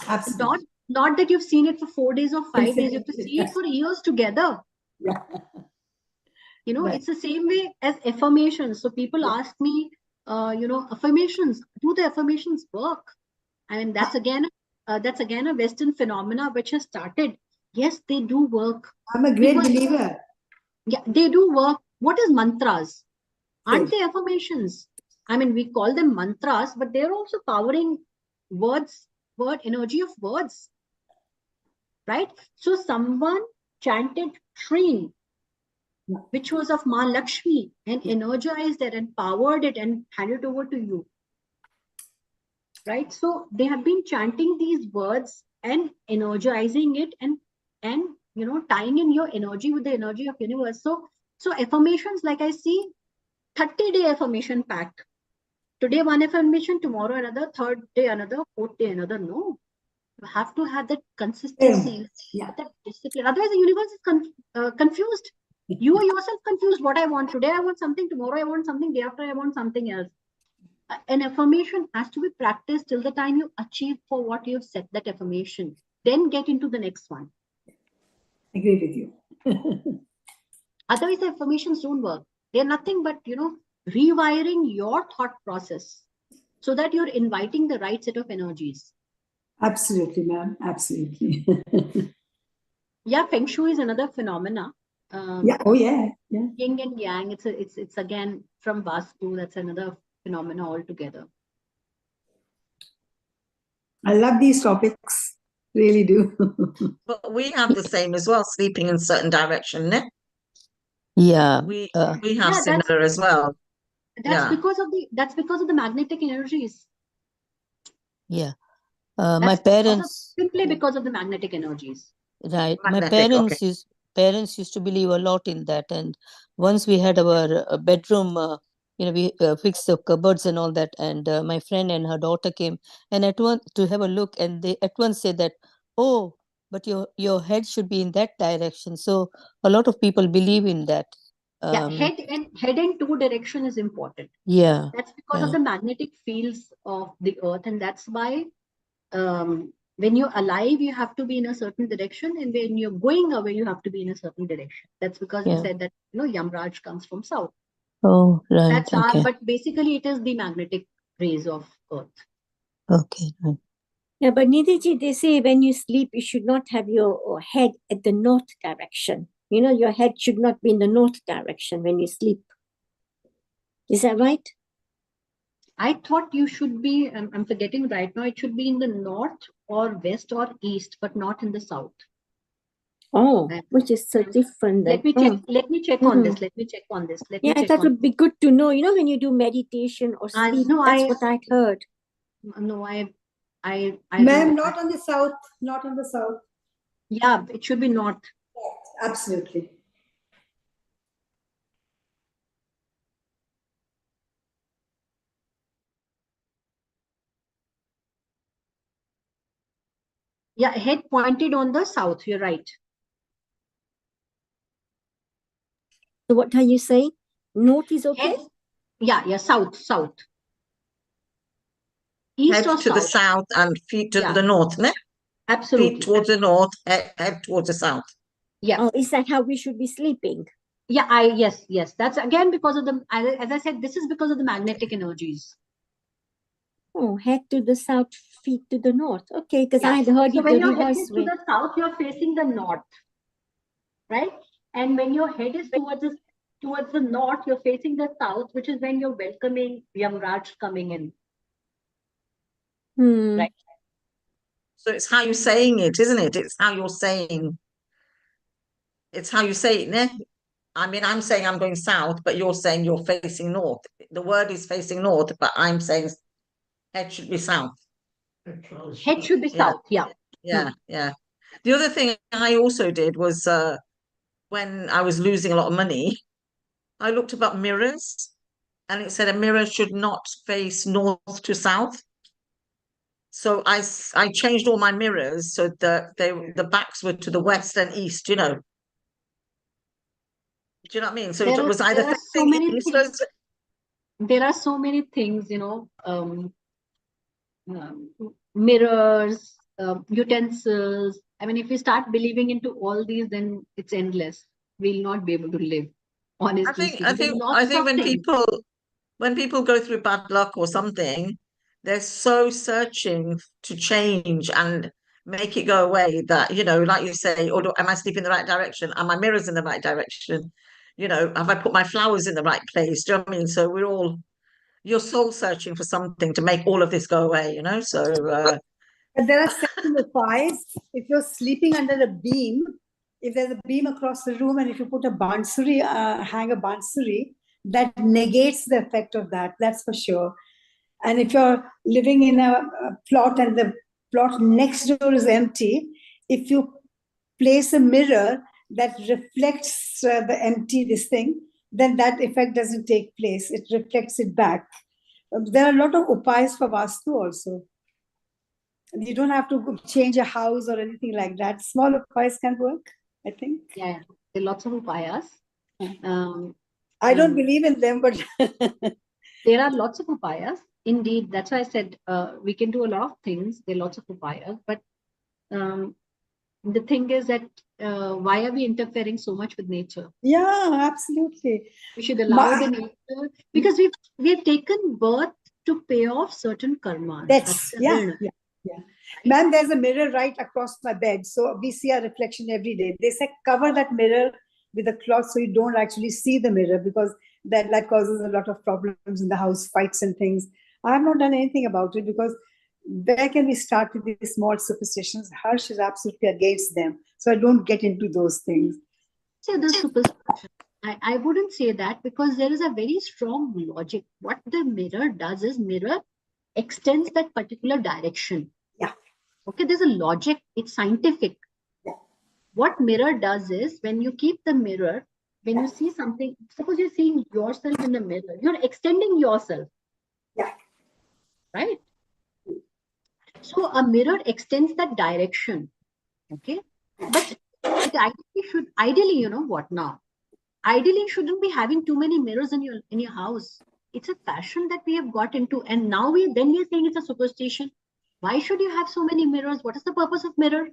Speaker 2: absolutely.
Speaker 1: Not that you've seen it for 4 days or 5 days. You have to see it for years together.
Speaker 2: Yeah.
Speaker 1: Right. It's the same way as affirmations. So people ask me, affirmations. Do the affirmations work? I mean, that's again a Western phenomena which has started. Yes, they do work.
Speaker 2: I'm a great believer.
Speaker 1: Yeah, they do work. What is mantras? Aren't they affirmations? I mean, we call them mantras, but they're also powering word energy of words. Right? So someone chanted Shri, which was of Ma Lakshmi, and energized it and powered it and handed it over to you. Right? So they have been chanting these words and energizing it and tying in your energy with the energy of universe. So affirmations, like I see 30-day affirmation pack. Today one affirmation, tomorrow another, third day another, fourth day another. No. You have to have that consistency, that discipline. Otherwise, the universe is confused. You are yourself confused. What I want today, I want something. Tomorrow, I want something. Day after, I want something else. An affirmation has to be practiced till the time you achieve for what you've set that affirmation. Then get into the next one.
Speaker 2: I agree with you.
Speaker 1: Otherwise, the affirmations don't work. They're nothing but rewiring your thought process so that you're inviting the right set of energies.
Speaker 2: Absolutely, ma'am. Absolutely.
Speaker 1: Yeah, Feng Shui is another phenomena.
Speaker 2: Yeah.
Speaker 1: Yin and Yang. It's again from Vastu. That's another phenomena altogether.
Speaker 2: I love these topics. Really do.
Speaker 4: But we have the same as well. Sleeping in certain direction. Ne?
Speaker 6: Yeah.
Speaker 4: We have similar as well.
Speaker 1: That's because of the magnetic energies.
Speaker 6: Yeah. My parents
Speaker 1: simply because of the magnetic energies.
Speaker 6: Right. My parents used to believe a lot in that, and once we had our bedroom we fixed the cupboards and all that. And my friend and her daughter came and at once to have a look, and they at once said that, oh, but your head should be in that direction. So a lot of people believe in that.
Speaker 1: Yeah, head in two direction is important.
Speaker 6: Yeah.
Speaker 1: That's because of the magnetic fields of the earth, and that's why when you're alive, you have to be in a certain direction, and when you're going away, you have to be in a certain direction. That's because it said that Yamraj comes from south.
Speaker 6: Oh, right.
Speaker 1: That's but basically it is the magnetic rays of earth.
Speaker 6: Okay. Right.
Speaker 5: Yeah, but Nidhi, they say when you sleep, you should not have your head at the north direction. Your head should not be in the north direction when you sleep. Is that right?
Speaker 1: I thought you should be, I'm forgetting right now, it should be in the north or west or east, but not in the south.
Speaker 5: Oh, which is so different.
Speaker 1: Let me check. Let me check on this. Let me check on this.
Speaker 5: Yeah, that would be good to know. When you do meditation or sleep, that's what I heard.
Speaker 1: No, I
Speaker 2: Ma'am, not on the south. Not on the south.
Speaker 1: Yeah, it should be north.
Speaker 2: Absolutely.
Speaker 1: Yeah, head pointed on the south. You're right.
Speaker 5: So what are you saying? North is okay?
Speaker 1: Yeah, south. East
Speaker 4: head
Speaker 1: or
Speaker 4: to
Speaker 1: south?
Speaker 4: the south and feet to the north, ne?
Speaker 1: Absolutely.
Speaker 4: Feet towards the north, head towards the south.
Speaker 1: Yeah.
Speaker 5: Oh, is that how we should be sleeping?
Speaker 1: Yeah, yes. That's again because of the, as I said, this is because of the magnetic energies.
Speaker 5: Oh, head to the south, feet to the north. Okay, because I had heard
Speaker 1: so
Speaker 5: it
Speaker 1: when
Speaker 5: the
Speaker 1: your head
Speaker 5: reverse
Speaker 1: is to
Speaker 5: way.
Speaker 1: the south, you're facing the north, right? And when your head is towards the north, you're facing the south, which is when you're welcoming Yamraj coming in. Right.
Speaker 4: So it's how you're saying it, isn't it? It's how you're saying. It's how you say it, ne? I mean, I'm saying I'm going south, but you're saying you're facing north. The word is facing north, but I'm saying head should be south.
Speaker 1: Head should be south, yeah.
Speaker 4: Yeah. The other thing I also did was when I was losing a lot of money, I looked about mirrors and it said a mirror should not face north to south. So I changed all my mirrors so that the backs were to the west and east, Do you know what I mean? So it was either facing east.
Speaker 1: There are so many things, mirrors, utensils. I mean, if we start believing into all these, then it's endless. We'll not be able to live. Honestly,
Speaker 4: I think when people go through bad luck or something, they're so searching to change and make it go away that, like you say, am I sleeping in the right direction? Are my mirrors in the right direction? Have I put my flowers in the right place? Do you know what I mean? So you're soul searching for something to make all of this go away, so
Speaker 2: But there are certain upays. If you're sleeping under a beam, if there's a beam across the room and if you put a bansuri, hang a bansuri, that negates the effect of that, that's for sure. And if you're living in a plot and the plot next door is empty, if you place a mirror that reflects the empty this thing, then that effect doesn't take place. It reflects it back. There are a lot of upays for Vastu also. You don't have to change a house or anything like that. Small upays can work, I think.
Speaker 1: Yeah, there are lots of upayas.
Speaker 2: I don't believe in them, but
Speaker 1: there are lots of upayas. Indeed, that's why I said we can do a lot of things. There are lots of upayas, but the thing is that why are we interfering so much with nature?
Speaker 2: Yeah, absolutely.
Speaker 1: We should allow the nature, because we've taken birth to pay off certain karmas.
Speaker 2: That's yeah. Ma'am, there's a mirror right across my bed, so we see our reflection every day. They say cover that mirror with a cloth so you don't actually see the mirror, because that causes a lot of problems in the house, fights and things. I have not done anything about it, because where can we start with these small superstitions? Harsh is absolutely against them, so I don't get into those things.
Speaker 1: Say the superstition. I wouldn't say that, because there is a very strong logic. What the mirror does is mirror extends that particular direction.
Speaker 2: Yeah.
Speaker 1: Okay, there's a logic. It's scientific.
Speaker 2: Yeah.
Speaker 1: What mirror does is when you keep the mirror when you see something, suppose you're seeing yourself in the mirror, you're extending yourself.
Speaker 2: Yeah.
Speaker 1: Right? So a mirror extends that direction. Okay. But it ideally, you know what now? Ideally, you shouldn't be having too many mirrors in your house. It's a fashion that we have got into, and now we're saying it's a superstition. Why should you have so many mirrors? What is the purpose of mirror?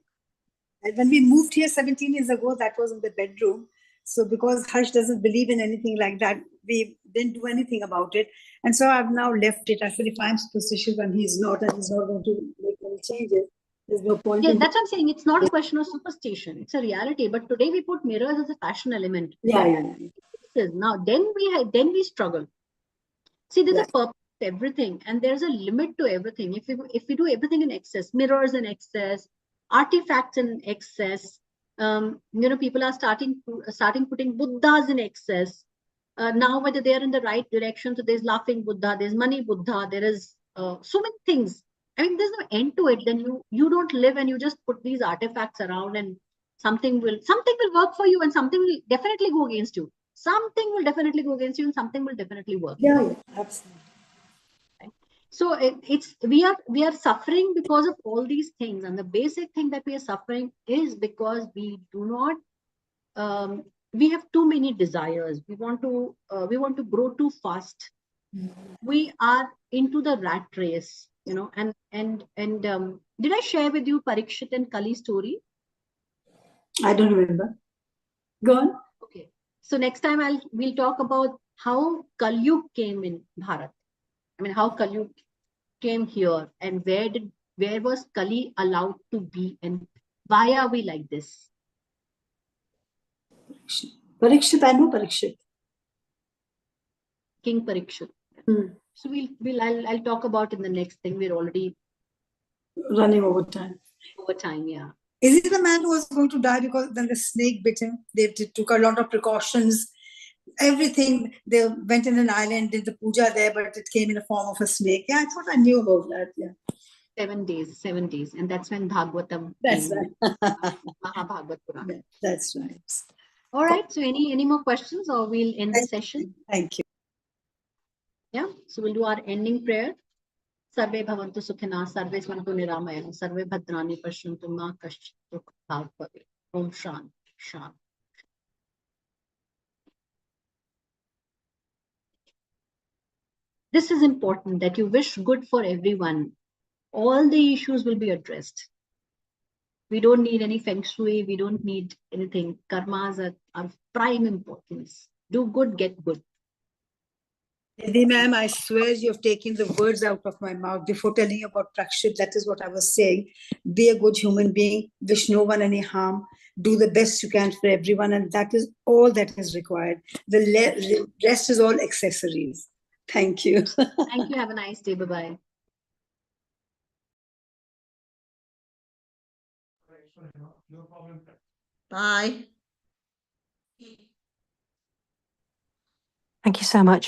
Speaker 2: And when we moved here 17 years ago, that was in the bedroom. So because Harsh doesn't believe in anything like that, we didn't do anything about it. And so I've now left it. I feel if I'm superstitious and he's not, and he's not going to make any changes, there's no point.
Speaker 1: Yeah,
Speaker 2: in
Speaker 1: that's what I'm saying. It's not a question of superstition. It's a reality. But today we put mirrors as a fashion element.
Speaker 2: Yeah.
Speaker 1: Now, then we struggle. See, there's
Speaker 2: Yeah.
Speaker 1: a purpose to everything, and there's a limit to everything. If we do everything in excess, mirrors in excess, artifacts in excess, people are starting putting Buddhas in excess. Now, whether they are in the right direction, so there's laughing Buddha, there's money Buddha, there is so many things. I mean, there's no end to it. Then you don't live, and you just put these artifacts around, and something will work for you, and something will definitely go against you. Something will definitely go against you, and something will definitely work.
Speaker 2: Yeah, absolutely.
Speaker 1: So we are suffering because of all these things, and the basic thing that we are suffering is because we do not. We have too many desires. We want to grow too fast. We are into the rat race, and did I share with you Parikshit and Kali's story?
Speaker 2: I don't remember. Go on.
Speaker 1: Okay. So next time we'll talk about how Kalyug came in Bharat. I mean, how Kalyug came here, and where was Kali allowed to be, and why are we like this?
Speaker 2: Parikshit, I know Parikshit.
Speaker 1: King Parikshit. So I'll talk about in the next thing. We're already
Speaker 2: running over time.
Speaker 1: Yeah.
Speaker 2: Is he the man who was going to die because then the snake bit him? They took a lot of precautions. Everything. They went in an island, did the puja there, but it came in the form of a snake. Yeah, I thought I knew about that. Yeah.
Speaker 1: 7 days. And that's when Bhagavatam
Speaker 2: That's
Speaker 1: came.
Speaker 2: right.
Speaker 1: Mahabhagavad Purana.
Speaker 2: Yeah, that's right.
Speaker 1: All right. So any more questions, or we'll end the session?
Speaker 2: Thank you.
Speaker 1: Yeah. So we'll do our ending prayer. Sarve bhavantu sukhina, sarve santu niramayana, sarve bhadrani pashyantu ma kaschit dukh bhag bhave. Om Shanti. Shanti. This is important, that you wish good for everyone. All the issues will be addressed. We don't need any feng shui. We don't need anything. Karmas are of prime importance. Do good, get good.
Speaker 2: Nidhi ma'am, I swear you have taken the words out of my mouth before telling you about Prakshit. That is what I was saying. Be a good human being. Wish no one any harm. Do the best you can for everyone. And that is all that is required. The rest is all accessories. Thank you.
Speaker 1: Thank you. Have a nice day. Bye-bye.
Speaker 4: Bye.
Speaker 7: Thank you so much.